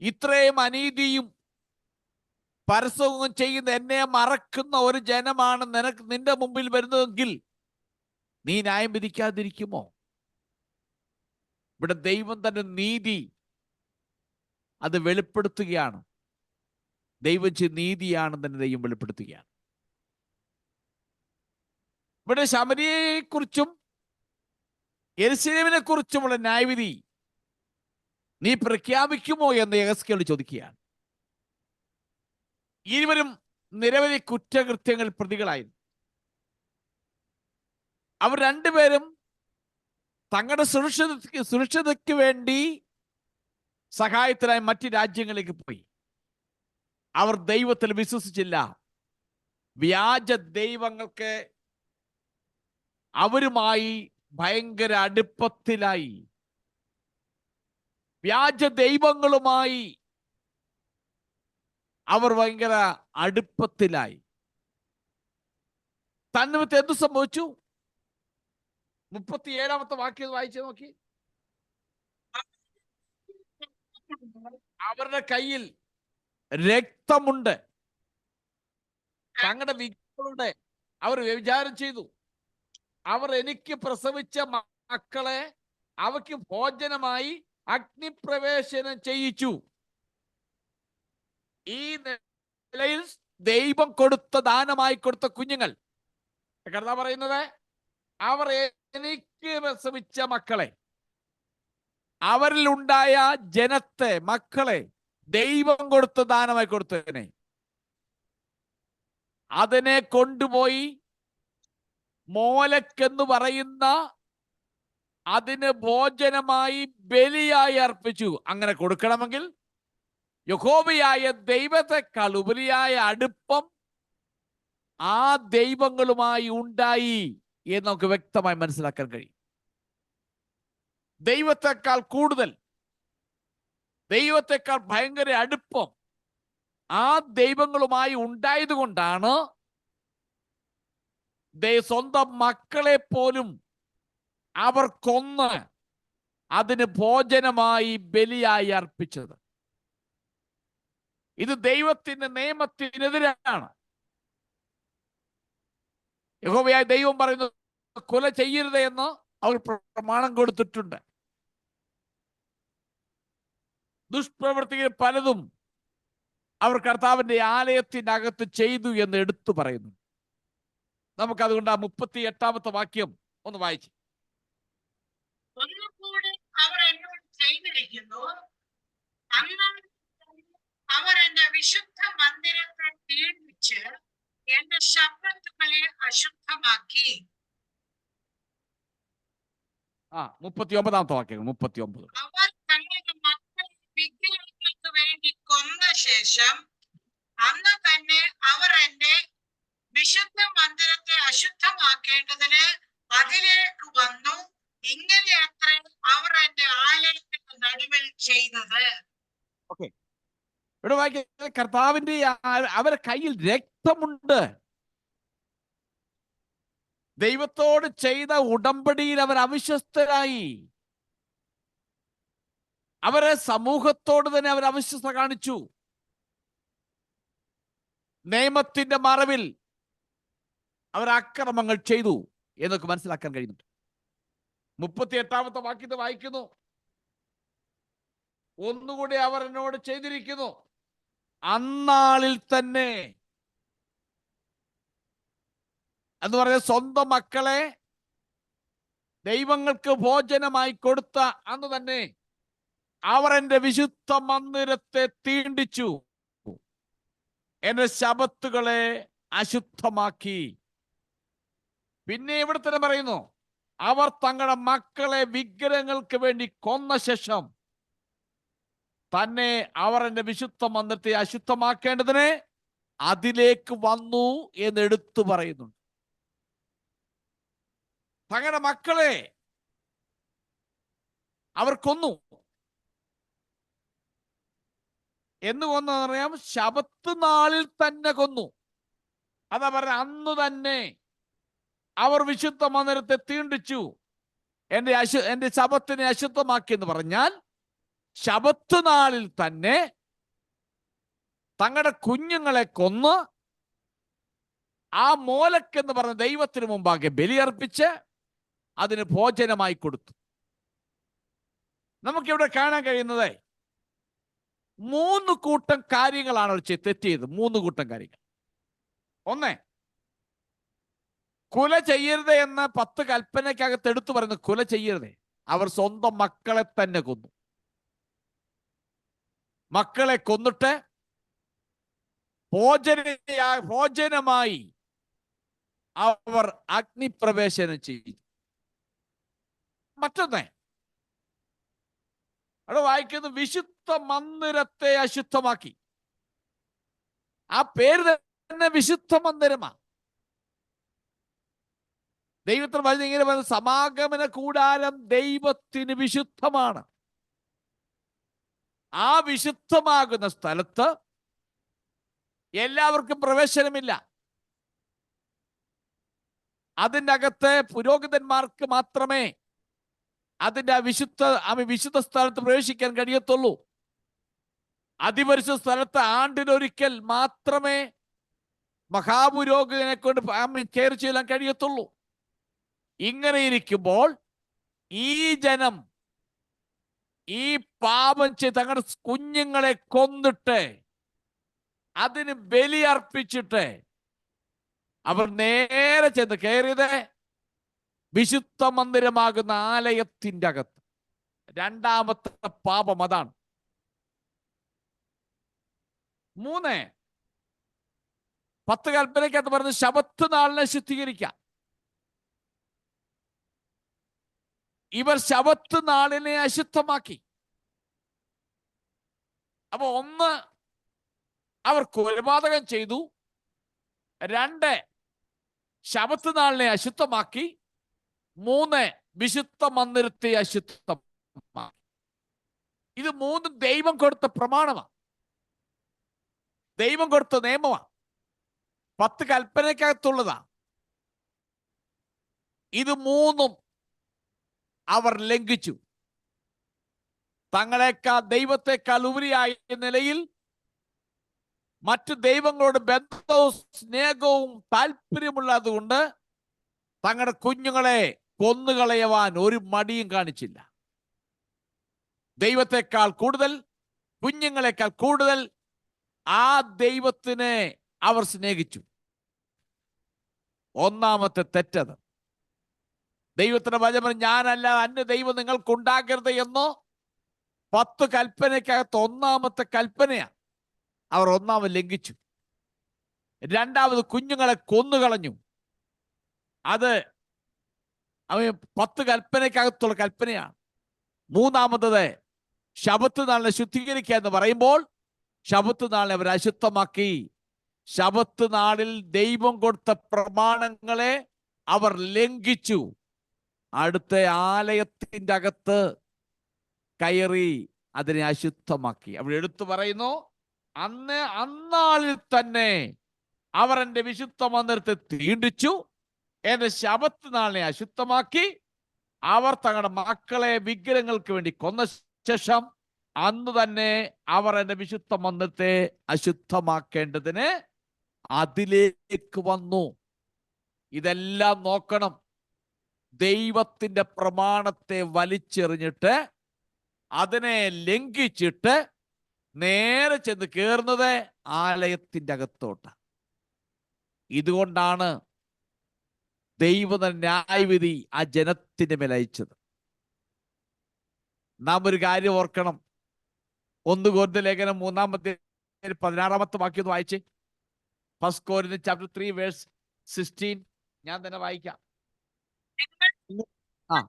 ഇത്രയും അനീതിയും പരസ്യവും ചെയ്യുന്ന എന്നെ മറക്കുന്ന ഒരു ജനമാണ് നിന്റെ മുമ്പിൽ വരുന്നതെങ്കിൽ നീ ന്യായം വിധിക്കാതിരിക്കുമോ? ഇവിടെ ദൈവം തന്റെ നീതി അത് വെളിപ്പെടുത്തുകയാണ്. ദൈവം നീതിയാണെന്ന് തന്നെ ദൈവം വെളിപ്പെടുത്തുകയാണ്. ഇവിടെ ശമരിയെക്കുറിച്ചും യെരൂശലേമിനെ കുറിച്ചുമുള്ള ന്യായവിധി നീ പ്രഖ്യാപിക്കുമോ എന്ന് യെഹെസ്കേൽ ചോദിക്കുകയാണ്. ഇരുവരും നിരവധി കുറ്റകൃത്യങ്ങൾ പ്രതികളായിരുന്നു. അവർ രണ്ടുപേരും തങ്ങളുടെ സുരക്ഷിതയ്ക്ക് വേണ്ടി സഹായത്തിനായി മറ്റ് രാജ്യങ്ങളിലേക്ക് പോയി. അവർ ദൈവത്തിൽ വിശ്വസിച്ചില്ല. വ്യാജ ദൈവങ്ങൾക്ക് അവരുമായി ഭയങ്കര അടുപ്പത്തിലായി. വ്യാജ ദൈവങ്ങളുമായി അവർ ഭയങ്കര അടുപ്പത്തിലായി. തന്നിമിത്തം എന്തു സംഭവിച്ചു? 37-ാമത്തെ വാക്യം വായിച്ചു നോക്കി. അവരുടെ കയ്യിൽ രക്തമുണ്ട്. തങ്ങളുടെ വിഗ്രഹങ്ങളുടെ അവർ വ്യഭിചാരം ചെയ്തു. അവർ എനിക്ക് പ്രസവിച്ച മക്കളെ അവയ്ക്ക് ഭോജനമായി അഗ്നിപ്രവേശനം ചെയ്യിച്ചു. ഈ നിലയിൽ ദൈവം കൊടുത്ത ദാനമായി കൊടുത്ത കുഞ്ഞുങ്ങൾ, കർത്താവ് പറയുന്നത്, അവർ എനിക്ക് പ്രസവിച്ച മക്കളെ, അവരിൽ ഉണ്ടായ ജനത്തെ, മക്കളെ ദൈവം കൊടുത്ത ദാനമായി കൊടുത്തതിനെ അതിനെ കൊണ്ടുപോയി മോലക്കെന്ന് പറയുന്ന അതിന് ഭോജനമായി ബലിയായി അർപ്പിച്ചു. അങ്ങനെ കൊടുക്കണമെങ്കിൽ യഹോവയായ ദൈവത്തെക്കാൾ ഉപരിയായ അടുപ്പം ആ ദൈവങ്ങളുമായി ഉണ്ടായി എന്ന് നമുക്ക് വ്യക്തമായി മനസ്സിലാക്കാൻ കഴിയും. ദൈവത്തെക്കാൾ കൂടുതൽ, ദൈവത്തെക്കാൾ ഭയങ്കര അടുപ്പം ആ ദൈവങ്ങളുമായി ഉണ്ടായത് കൊണ്ടാണ് സ്വന്തം മക്കളെ പോലും അവർ കൊന്ന് അതിന് ഭോജനമായി ബലിയായി അർപ്പിച്ചത്. ഇത് ദൈവത്തിന്റെ നിയമത്തിനെതിരാണ്. യഹോവയായ ദൈവം പറയുന്നു, കൊല ചെയ്യരുത് എന്ന് അവർ പ്രമാണം കൊടുത്തിട്ടുണ്ട്. ദുഷ്പ്രവൃത്തികൾ പലതും അവർ കർത്താവിന്റെ ആലയത്തിനകത്ത് ചെയ്തു എന്ന് എടുത്തു പറയുന്നു. നമുക്കതുകൊണ്ട് ആ 38-ാമത്തെ വാക്യം ഒന്ന് വായിച്ചു. ഒന്നുകൂടി അവർ എന്നോട് ചെയ്തിരിക്കുന്നു, അന്ന് അവർ എന്റെ വിശുദ്ധ മന്ദിരത്തെ പീഡിപ്പിച്ച് എന്റെ ശബ്ദത്തുകളെ അശുദ്ധമാക്കി. 39-ാമത്തെ വാക്യം. 39. അവർ തങ്ങളുടെ മക്കളെ വിഗ്രഹങ്ങൾക്ക് വേണ്ടി കൊന്ന ശേഷം അന്ന് തന്നെ അവർ എന്റെ വിശുദ്ധ മന്ദിരത്തെ അശുദ്ധമാക്കേണ്ടതിന് അതിലേക്ക് വന്നു. ഇങ്ങനെയത്ര അവർ എന്റെ ആലയത്തിന്റെ നടുവിൽ ചെയ്തത്. ഇവിടെ വായിക്കുന്നത്, കർത്താവിന്റെ അവരുടെ കയ്യിൽ രക്തമുണ്ട്. ദൈവത്തോട് ചെയ്ത ഉടമ്പടിയിൽ അവർ അവിശ്വസ്തരായി. അവരെ സമൂഹത്തോട് തന്നെ അവർ അവിശ്വസ്ത കാണിച്ചു. നിയമത്തിന്റെ മറവിൽ അവർ അക്രമങ്ങൾ ചെയ്തു എന്നൊക്കെ മനസ്സിലാക്കാൻ കഴിയുന്നുണ്ട്. 38-ാമത്തെ വാക്യത്തെ വായിക്കുന്നു. ഒന്നുകൂടി അവർ എന്നോട് ചെയ്തിരിക്കുന്നു, അന്നാളിൽ തന്നെ എന്ന് പറഞ്ഞ സ്വന്തം മക്കളെ ദൈവങ്ങൾക്ക് ഭോജനമായി കൊടുത്ത അന്ന് തന്നെ അവർ എന്റെ വിശുദ്ധ മന്ദിരത്തെ തീണ്ടിച്ചു, എന്റെ ശബത്തുകളെ അശുദ്ധമാക്കി. പിന്നെ ഇവിടെ തന്നെ പറയുന്നു, അവർ തങ്ങളുടെ മക്കളെ വിഗ്രഹങ്ങൾക്ക് വേണ്ടി കൊന്ന ശേഷം തന്നെ അവർ എന്റെ വിശുദ്ധ മന്ദിരത്തെ അശുദ്ധമാക്കേണ്ടതിന് അതിലേക്ക് വന്നു എന്ന് എടുത്തു പറയുന്നുണ്ട്. തങ്ങളുടെ മക്കളെ അവർ കൊന്നു. എന്ന് കൊന്നറിയാം, ശബത്ത് നാളിൽ തന്നെ കൊന്നു. അതാ പറഞ്ഞ, അന്ന് തന്നെ അവർ വിശുദ്ധ മന്ദിരത്തെ തീണ്ടിച്ചു, എന്റെ ശബത്തിനെ അശുദ്ധമാക്കി എന്ന് പറഞ്ഞാൽ ശബത്ത് നാളിൽ തന്നെ തങ്ങളുടെ കുഞ്ഞുങ്ങളെ കൊന്ന് ആ മോലക്കെന്ന് പറഞ്ഞ ദൈവത്തിന് മുമ്പാകെ ബലിയർപ്പിച്ച് അതിന് ഭോജനമായി കൊടുത്തു. നമുക്കിവിടെ കാണാൻ കഴിയുന്നത് മൂന്ന് കൂട്ടം കാര്യങ്ങളാണ് അവർ തെറ്റ് ചെയ്തത്. മൂന്ന് കൂട്ടം കാര്യങ്ങൾ. ഒന്ന്, കുല ചെയ്യരുത് എന്ന് 10 കൽപ്പനയ്ക്കകത്ത് എടുത്തു പറയുന്നു. കുല ചെയ്യരുത്. അവർ സ്വന്തം മക്കളെ തന്നെ കൊന്നു. മക്കളെ കൊന്നിട്ട് ഭോജനമായി അവർ അഗ്നിപ്രവേശനം ചെയ്തു. മറ്റൊന്ന്, അവിടെ വായിക്കുന്നു, വിശുദ്ധ മന്ദിരത്തെ അശുദ്ധമാക്കി. ആ പേര് തന്നെ വിശുദ്ധ മന്ദിരമാണ്. ദൈവത്തിന് പറഞ്ഞ ഇങ്ങനെ പറയുന്നത്, സമാഗമന കൂടാരം ദൈവത്തിന് വിശുദ്ധമാണ്. ആ വിശുദ്ധമാകുന്ന സ്ഥലത്ത് എല്ലാവർക്കും പ്രവേശനമില്ല. അതിൻ്റെ അകത്ത് പുരോഹിതന്മാർക്ക് മാത്രമേ അതിന്റെ വിശുദ്ധ സ്ഥലത്ത് പ്രവേശിക്കാൻ കഴിയത്തുള്ളൂ. അതിപരിശുദ്ധ സ്ഥലത്ത് ആണ്ടിലൊരിക്കൽ മാത്രമേ മഹാപുരോഹിതനെ കൊണ്ട് കയറി ചെല്ലാൻ കഴിയത്തുള്ളൂ. ഇങ്ങനെ ഇരിക്കുമ്പോൾ ഈ ജനം ഈ പാപം ചെയ്ത് തങ്ങളുടെ കുഞ്ഞുങ്ങളെ കൊന്നിട്ട് അതിന് ബലിയർപ്പിച്ചിട്ട് അവർ നേരെ ചെന്ന് കയറിയത് വിശുദ്ധ മന്ദിരമാകുന്ന ആലയത്തിന്റെ അകത്ത്. രണ്ടാമത്തെ പാപം അതാണ്. 3, 10 കൽപ്പനയ്ക്കകത്ത് പറഞ്ഞ് ശബത്ത് നാളിനെ ശുദ്ധീകരിക്കാം. ഇവർ ശബത്ത് നാളിനെ അശുദ്ധമാക്കി. അപ്പൊ 1, അവർ കൊലപാതകം ചെയ്തു. 2, ശബത്ത് നാളിനെ അശുദ്ധമാക്കി. 3, വിശുദ്ധ മന്ദിരത്തെ അശുദ്ധമാക്കി. ഇത് 3 ദൈവം കൊടുത്ത പ്രമാണമാണ്, ദൈവം കൊടുത്ത നിയമമാണ്, 10 കൽപ്പനയ്ക്കകത്തുള്ളതാ. ഇത് 3 അവർ ലംഘിച്ചു. തങ്ങളെക്കാൾ ദൈവത്തെക്കാൾ ഉപരിയായ നിലയിൽ മറ്റു ദൈവങ്ങളോട് ബന്ധവും സ്നേഹവും താല്പര്യമുള്ളത് കൊണ്ട് തങ്ങളുടെ കുഞ്ഞുങ്ങളെ കൊന്നുകളയുവാൻ ഒരു മടിയും കാണിച്ചില്ല. ദൈവത്തെക്കാൾ കൂടുതൽ, കുഞ്ഞുങ്ങളെക്കാൾ കൂടുതൽ ആ ദൈവത്തിനെ അവർ സ്നേഹിച്ചു. ഒന്നാമത്തെ തെറ്റത്. ദൈവത്തിന്റെ വചനം, ഞാനല്ല അന്യ ദൈവം നിങ്ങൾക്കുണ്ടാകരുത് എന്നോ 10 കൽപ്പനയ്ക്കകത്ത് ഒന്നാമത്തെ കൽപ്പനയാണ്. അവർ ഒന്നാമത് ലംഘിച്ചു. 2, കുഞ്ഞുങ്ങളെ കൊന്നുകളഞ്ഞു. അത് 10 കൽപ്പനയ്ക്കകത്തുള്ള കൽപ്പനയാണ്. 3, ശബത്ത് നാളിനെ ശുദ്ധീകരിക്കുക എന്ന് പറയുമ്പോൾ ശബത്ത് നാളിനെ അവർ അശുദ്ധമാക്കി. ശബത്ത് നാളിൽ ദൈവം കൊടുത്ത പ്രമാണങ്ങളെ അവർ ലംഘിച്ചു. അടുത്ത ആലയത്തിന്റെ അകത്ത് കയറി അതിനെ അശുദ്ധമാക്കി. അവിടെ എടുത്തു പറയുന്നു, അന്നാളിൽ തന്നെ അവർ എൻ്റെ വിശുദ്ധ മന്ദിരത്തെ തീണ്ടിച്ചു, എന്റെ ശബത്ത് നാളിനെ അശുദ്ധമാക്കി. അവർ തങ്ങളുടെ മക്കളെ വിഗ്രഹങ്ങൾക്ക് വേണ്ടി കൊന്ന ശേഷം അന്ന് തന്നെ അവർ എൻ്റെ വിശുദ്ധ മന്ദിരത്തെ അശുദ്ധമാക്കേണ്ടതിന് അതിലേക്ക് വന്നു. ഇതെല്ലാം നോക്കണം. ദൈവത്തിന്റെ പ്രമാണത്തെ വലിച്ചെറിഞ്ഞിട്ട് അതിനെ ലംഘിച്ചിട്ട് നേരെ ചെന്ന് കയറുന്നത് ആലയത്തിന്റെ അകത്തോട്ട്. ഇതുകൊണ്ടാണ് ദൈവ ന്യായവിധി ആ ജനത്തിന്റെ മേൽ അയച്ചത്. നാം ഒരു കാര്യം ഓർക്കണം. 1 കൊരിന്ത്യർ ലേഖനം 3-16 വാക്യം വായിച്ചേ. 1 Corinthians chapter 3 verse 16. ഞാൻ തന്നെ വായിക്കാം.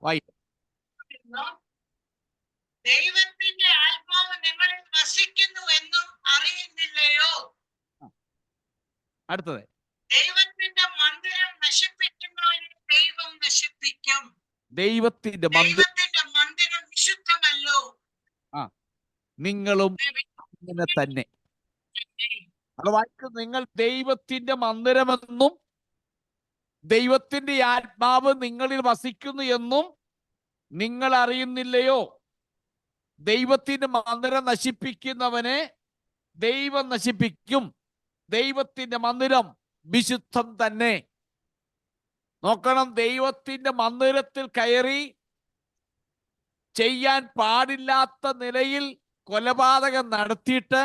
വായിക്കാം. ദൈവത്തിന്റെ ആത്മാവ് നിങ്ങളിൽ വസിക്കുന്നു എന്നും അറിയുന്നില്ലയോ? അടുത്തത്, ദൈവത്തിന്റെ മന്ദിരം നശിപ്പിക്കുന്നവരെ ദൈവം നശിപ്പിക്കും. ദൈവത്തിന്റെ മന്ദിരം വിശുദ്ധമല്ലോ, നിങ്ങളും അങ്ങനെ തന്നെ. അത് വായിക്കുന്നത്, നിങ്ങൾ ദൈവത്തിന്റെ മന്ദിരമെന്നും ദൈവത്തിന്റെ ആത്മാവ് നിങ്ങളിൽ വസിക്കുന്നു എന്നും നിങ്ങൾ അറിയുന്നില്ലയോ? ദൈവത്തിന്റെ മന്ദിരം നശിപ്പിക്കുന്നവനെ ദൈവം നശിപ്പിക്കും. ദൈവത്തിന്റെ മന്ദിരം വിശുദ്ധം തന്നെ. നോക്കണം, ദൈവത്തിന്റെ മന്ദിരത്തിൽ കയറി ചെയ്യാൻ പാടില്ലാത്ത നിലയിൽ കൊലപാതകം നടത്തിയിട്ട്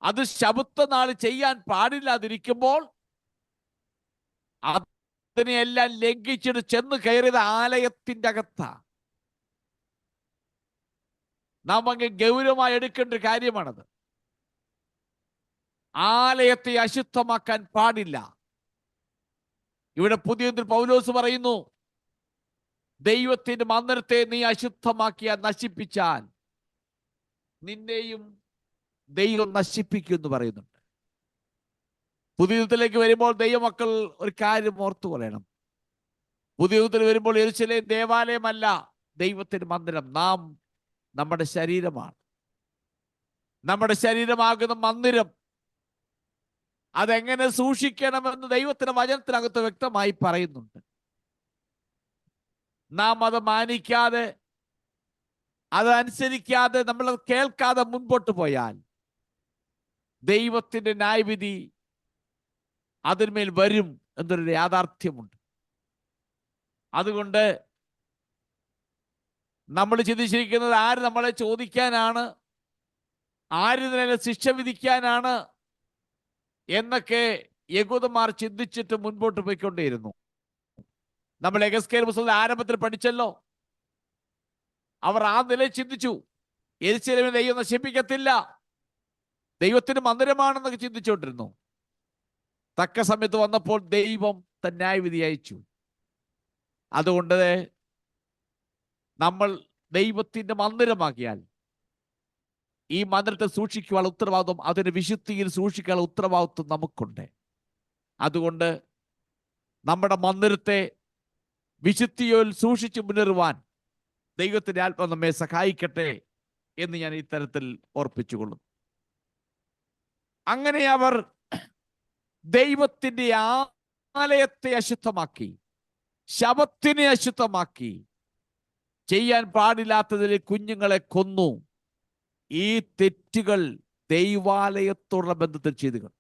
അത് ശബത്ത് നാൾ ചെയ്യാൻ പാടില്ലാതിരിക്കുമ്പോൾ അതിനെയെല്ലാം ലംഘിച്ചിട്ട് ചെന്ന് കയറിയത് ആലയത്തിന്റെ അകത്താ. നാം അങ്ങ് ഗൗരവമായി എടുക്കേണ്ട ഒരു കാര്യമാണത്. ആലയത്തെ അശുദ്ധമാക്കാൻ പാടില്ല. ഇവിടെ പുതിയ പൗലോസ് പറയുന്നു, ദൈവത്തിന്റെ മന്ദിരത്തെ നീ അശുദ്ധമാക്കിയാൽ, നശിപ്പിച്ചാൽ നിന്നെയും ദൈവം നശിപ്പിക്കും എന്ന് പറയുന്നുണ്ട്. പുതിയത്തിലേക്ക് വരുമ്പോൾ ദൈവമക്കൾ ഒരു കാര്യം ഓർത്തു പറയണം. പുതിയത്തിൽ വരുമ്പോൾ യെരൂശലേം ദേവാലയമല്ല, ദൈവത്തിന്റെ മന്ദിരം. നാം നമ്മുടെ ശരീരമാണ്. നമ്മുടെ ശരീരമാകുന്ന മന്ദിരം അതെങ്ങനെ സൂക്ഷിക്കണമെന്ന് ദൈവത്തിന്റെ വചനത്തിനകത്ത് വ്യക്തമായി പറയുന്നുണ്ട്. നാം അത് മാനിക്കാതെ, അതനുസരിക്കാതെ, നമ്മൾ കേൾക്കാതെ മുൻപോട്ട് പോയാൽ ദൈവത്തിന്റെ ന്യായവിധി അതിന്മേൽ വരും എന്നൊരു യാഥാർത്ഥ്യമുണ്ട്. അതുകൊണ്ട് നമ്മൾ ചിന്തിച്ചിരിക്കുന്നത്, ആര് നമ്മളെ ചോദിക്കാനാണ്, ആര് ഇതിനെ ശിക്ഷ വിധിക്കാനാണ് എന്നൊക്കെ യഹൂദന്മാർ ചിന്തിച്ചിട്ട് മുൻപോട്ട് പോയിക്കൊണ്ടേയിരുന്നു. നമ്മൾ എഹെസ്കേൽ പുസ്തകത്തിന്റെ ആരംഭത്തിൽ പഠിച്ചല്ലോ. അവർ ആ നിലയിൽ ചിന്തിച്ചു, യെരൂശലേമിനെ ദൈവം നശിപ്പിക്കത്തില്ല, ദൈവത്തിന് മന്ദിരമാണെന്നൊക്കെ ചിന്തിച്ചുകൊണ്ടിരുന്നു. തക്ക സമയത്ത് വന്നപ്പോൾ ദൈവം തൻ ന്യായവിധി അയച്ചു. അതുകൊണ്ട് നമ്മൾ ദൈവത്തിന്റെ മന്ദിരമാക്കിയാൽ ഈ മന്ദിരത്തെ സൂക്ഷിക്കുവാനുള്ള ഉത്തരവാദിത്വം, അതിന്റെ വിശുദ്ധിയിൽ സൂക്ഷിക്കാനുള്ള ഉത്തരവാദിത്വം നമുക്കുണ്ട്. അതുകൊണ്ട് നമ്മുടെ മന്ദിരത്തെ വിശുദ്ധിയിൽ സൂക്ഷിച്ച് മുന്നേറുവാൻ ദൈവത്തിന്റെ ആത്മാവ് നമ്മെ സഹായിക്കട്ടെ എന്ന് ഞാൻ ഈ തരത്തിൽ ഓർപ്പിച്ചുകൊള്ളുന്നു. അങ്ങനെ അവർ ദൈവത്തിന്റെ ആലയത്തെ അശുദ്ധമാക്കി, ശബത്തിനെ അശുദ്ധമാക്കി, ചെയ്യാൻ പാടില്ലാത്തതിൽ കുഞ്ഞുങ്ങളെ കൊന്നു. ഈ തെറ്റുകൾ ദൈവാലയത്തോടുള്ള ബന്ധത്തിൽ ചെയ്തുകൾ.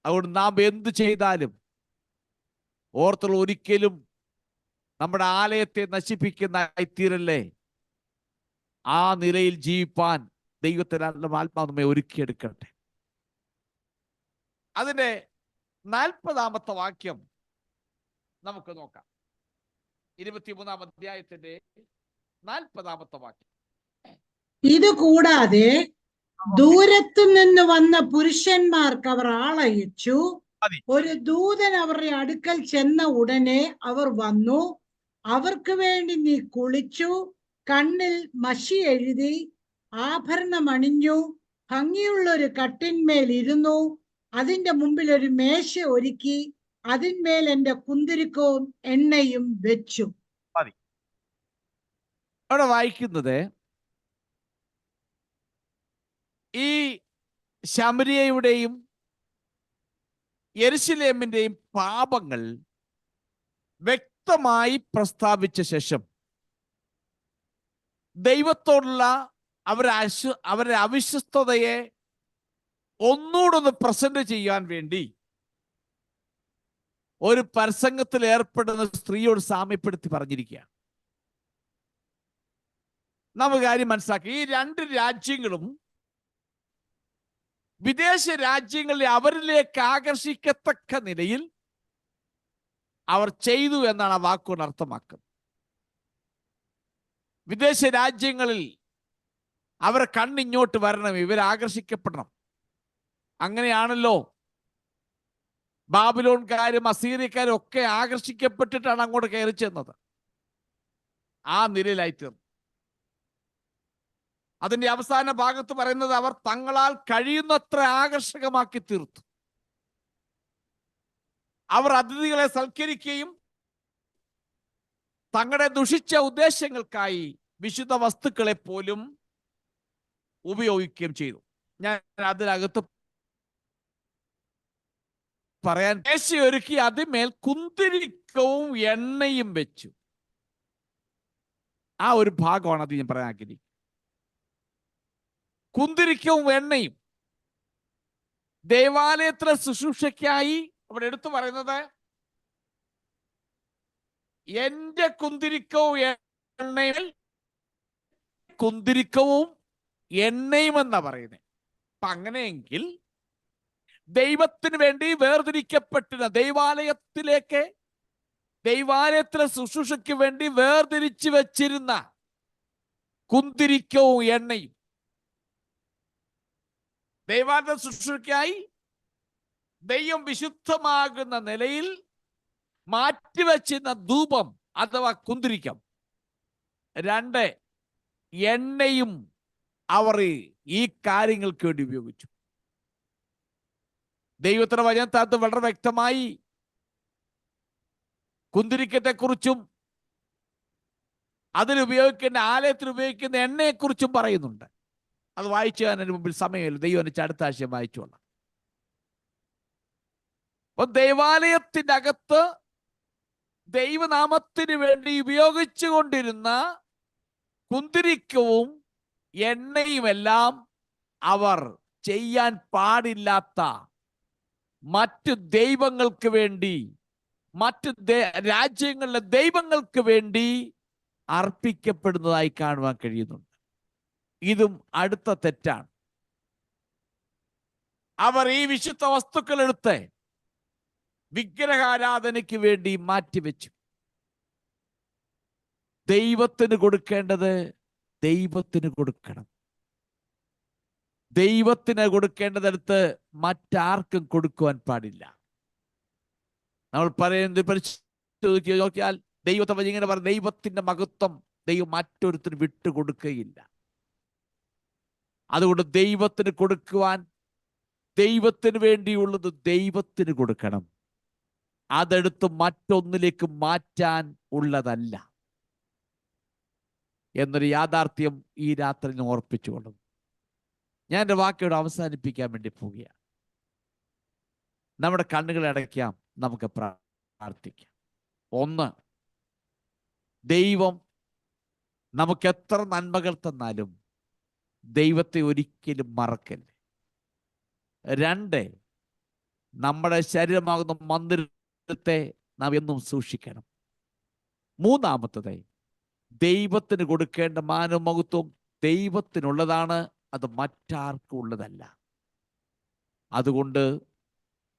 അതുകൊണ്ട് നാം എന്ത് ചെയ്താലും ഓർത്തുള്ള ഒരിക്കലും നമ്മുടെ ആലയത്തെ നശിപ്പിക്കുന്നതായി തീരല്ലേ. ആ നിലയിൽ ജീവിപ്പാൻ ദൈവത്തിന്റെ ആത്മാവ് നമ്മെ ഒരുക്കിയെടുക്കട്ടെ. അതിന്റെ 40-ാമത്തെ വാക്യം നമുക്ക് നോക്കാം. 23-ാം അധ്യായത്തിന്റെ 40-ാമത്തെ വാക്യം. ഇത് കൂടാതെ ദൂരത്തു നിന്ന് വന്ന പുരുഷന്മാർക്ക് അവർ ആളയച്ചു. ഒരു ദൂതൻ അവരുടെ അടുക്കൽ ചെന്ന ഉടനെ അവർ വന്നു. അവർക്ക് വേണ്ടി നീ കുളിച്ചു, കണ്ണിൽ മഷി എഴുതി, ആഭരണം അണിഞ്ഞു, ഭംഗിയുള്ള ഒരു കട്ടിന്മേൽ ഇരുന്നു, അതിന്റെ മുമ്പിൽ ഒരു മേശ ഒരുക്കി, അതിന്മേൽ എന്റെ കുന്തിരിക്കവും എണ്ണയും വെച്ചു. അവിടെ വായിക്കുന്നത്, ഈ ശമര്യയുടെയും യെരൂശലേമിന്റെയും പാപങ്ങൾ വ്യക്തമായി പ്രസ്താവിച്ച ശേഷം ദൈവത്തോടുള്ള അവരുടെ അവിശ്വസ്തതയെ ഒന്നുകൂടൊന്ന് പ്രസന്റ് ചെയ്യാൻ വേണ്ടി ഒരു പ്രസംഗത്തിൽ ഏർപ്പെടുന്ന സ്ത്രീയോട് സാമ്യപ്പെടുത്തി പറഞ്ഞിരിക്കുകയാണ്. നമുക്ക് കാര്യം മനസ്സിലാക്കി. ഈ രണ്ട് രാജ്യങ്ങളും വിദേശ രാജ്യങ്ങളിൽ അവരിലേക്ക് ആകർഷിക്കത്തക്ക നിലയിൽ അവർ ചെയ്തു എന്നാണ് ആ വാക്കുകൊണ്ട് അർത്ഥമാക്കുന്നത്. വിദേശ രാജ്യങ്ങളിൽ അവരെ കണ്ണിങ്ങോട്ട് വരണം, ഇവർ ആകർഷിക്കപ്പെടണം. അങ്ങനെയാണല്ലോ ബാബിലോൺകാരും അസീറിയക്കാരും ഒക്കെ ആകർഷിക്കപ്പെട്ടിട്ടാണ് അങ്ങോട്ട് കയറി ചെന്നത്. ആ നിലയിലായിത്തീർന്നു. അതിന്റെ അവസാന ഭാഗത്ത് പറയുന്നത്, അവർ തങ്ങളാൽ കഴിയുന്നത്ര ആകർഷകമാക്കി തീർത്തു. അവർ അതിഥികളെ സൽക്കരിക്കുകയും തങ്ങളുടെ ദുഷിച്ച ഉദ്ദേശങ്ങൾക്കായി വിശുദ്ധ വസ്തുക്കളെ പോലും ഉപയോഗിക്കുകയും ചെയ്തു. ഞാൻ അതിനകത്ത് പറയാൻ, മേശയൊരുക്കി അതിന്മേൽ കുന്തിരിക്കവും എണ്ണയും വെച്ചു. ആ ഒരു ഭാഗമാണ് അത് ഞാൻ പറയാൻ ആഗ്രഹിക്കുന്നത്. കുന്തിരിക്കവും എണ്ണയും ദേവാലയത്തിലെ ശുശ്രൂഷയ്ക്കായി അവിടെ എടുത്തു പറയുന്നത്, എന്റെ കുന്തിരിക്കവും എണ്ണയിൽ കുന്തിരിക്കവും എണ്ണയും എന്നാ പറയുന്നത്. അപ്പൊ അങ്ങനെയെങ്കിൽ ദൈവത്തിന് വേണ്ടി വേർതിരിക്കപ്പെട്ടിരുന്ന ദൈവാലയത്തിലെ ശുശ്രൂഷയ്ക്ക് വേണ്ടി വേർതിരിച്ചു വെച്ചിരുന്ന കുന്തിരിക്കവും എണ്ണയും, ദൈവാലയ ശുശ്രൂഷയ്ക്കായി ദൈവം വിശുദ്ധമാകുന്ന നിലയിൽ മാറ്റിവെച്ചിരുന്ന ധൂപം അഥവാ കുന്തിരിക്കം, 2 എണ്ണയും അവർ ഈ കാര്യങ്ങൾക്ക് വേണ്ടി ഉപയോഗിച്ചു. ദൈവത്തിന്റെ വചനത്തിനകത്ത് വളരെ വ്യക്തമായി കുന്തിരിക്കത്തെക്കുറിച്ചും അതിലുപയോഗിക്കുന്ന ആലയത്തിൽ ഉപയോഗിക്കുന്ന എണ്ണയെക്കുറിച്ചും പറയുന്നുണ്ട്. അത് വായിച്ചു അതിന് മുമ്പിൽ സമയമില്ല, ദൈവം എനിക്ക് അടുത്ത ആശയം വായിച്ചോളാം. അപ്പൊ ദൈവാലയത്തിന്റെ അകത്ത് ദൈവനാമത്തിന് വേണ്ടി ഉപയോഗിച്ചു കൊണ്ടിരുന്ന കുന്തിരിക്കവും എണ്ണയുമെല്ലാം അവർ ചെയ്യാൻ പാടില്ലാത്ത മറ്റു ദൈവങ്ങൾക്ക് വേണ്ടി, മറ്റു രാജ്യങ്ങളിലെ ദൈവങ്ങൾക്ക് വേണ്ടി അർപ്പിക്കപ്പെടുന്നതായി കാണുവാൻ കഴിയുന്നുണ്ട്. ഇതും അടുത്ത തെറ്റാണ്. അവർ ഈ വിശുദ്ധ വസ്തുക്കൾ എടുത്ത് വിഗ്രഹാരാധനയ്ക്ക് വേണ്ടി മാറ്റിവെച്ചു. ദൈവത്തിന് കൊടുക്കേണ്ടത് ദൈവത്തിന് കൊടുക്കണം. ദൈവത്തിന് കൊടുക്കേണ്ടതെടുത്ത് മറ്റാർക്കും കൊടുക്കുവാൻ പാടില്ല. നമ്മൾ പറയുന്നത് പരിശോധിച്ച് നോക്കിയാൽ ദൈവത്തെ പറ്റി ഇങ്ങനെ പറയും, ദൈവത്തിന്റെ മഹത്വം ദൈവം മറ്റൊരുത്തിന് വിട്ടുകൊടുക്കുകയില്ല. അതുകൊണ്ട് ദൈവത്തിന് കൊടുക്കുവാൻ, ദൈവത്തിന് വേണ്ടിയുള്ളത് ദൈവത്തിന് കൊടുക്കണം. അതെടുത്ത് മറ്റൊന്നിലേക്ക് മാറ്റാൻ ഉള്ളതല്ല എന്നൊരു യാഥാർത്ഥ്യം ഈ രാത്രി ഞാൻ ഓർപ്പിച്ചുകൊള്ളുന്നു. ഞാൻ എൻ്റെ വാക്കയോട് അവസാനിപ്പിക്കാൻ വേണ്ടി പോവുകയാണ്. നമ്മുടെ കണ്ണുകൾ അടയ്ക്കാം, നമുക്ക് പ്രാർത്ഥിക്കാം. 1, ദൈവം നമുക്ക് എത്ര നന്മകൾ തന്നാലും ദൈവത്തെ ഒരിക്കലും മറക്കല്ലേ. 2, നമ്മുടെ ശരീരമാകുന്ന മന്ദിരത്തെ നാം എന്നും സൂക്ഷിക്കണം. 3, ദൈവത്തിന് കൊടുക്കേണ്ട മാനമഹത്വം ദൈവത്തിനുള്ളതാണ്, അത് മറ്റാർക്കും ഉള്ളതല്ല. അതുകൊണ്ട്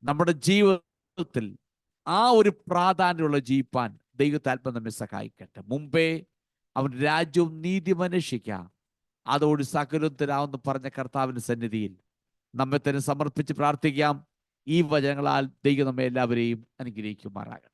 നമ്മുടെ ജീവിതത്തിൽ ആ ഒരു പ്രാധാന്യമുള്ള ജീവിപ്പാൻ ദൈവത്താത്മ നമ്മെ സഹായിക്കട്ടെ. മുമ്പേ അവൻ രാജ്യവും നീതിയും അന്വേഷിക്കാം, അതോട് സകലവും തരാമെന്ന് പറഞ്ഞ കർത്താവിന്റെ സന്നിധിയിൽ നമ്മെ തന്നെ സമർപ്പിച്ച് പ്രാർത്ഥിക്കാം. ഈ വചനങ്ങളാൽ ദൈവം നമ്മെ എല്ലാവരെയും അനുഗ്രഹിക്കുമാറാകട്ടെ.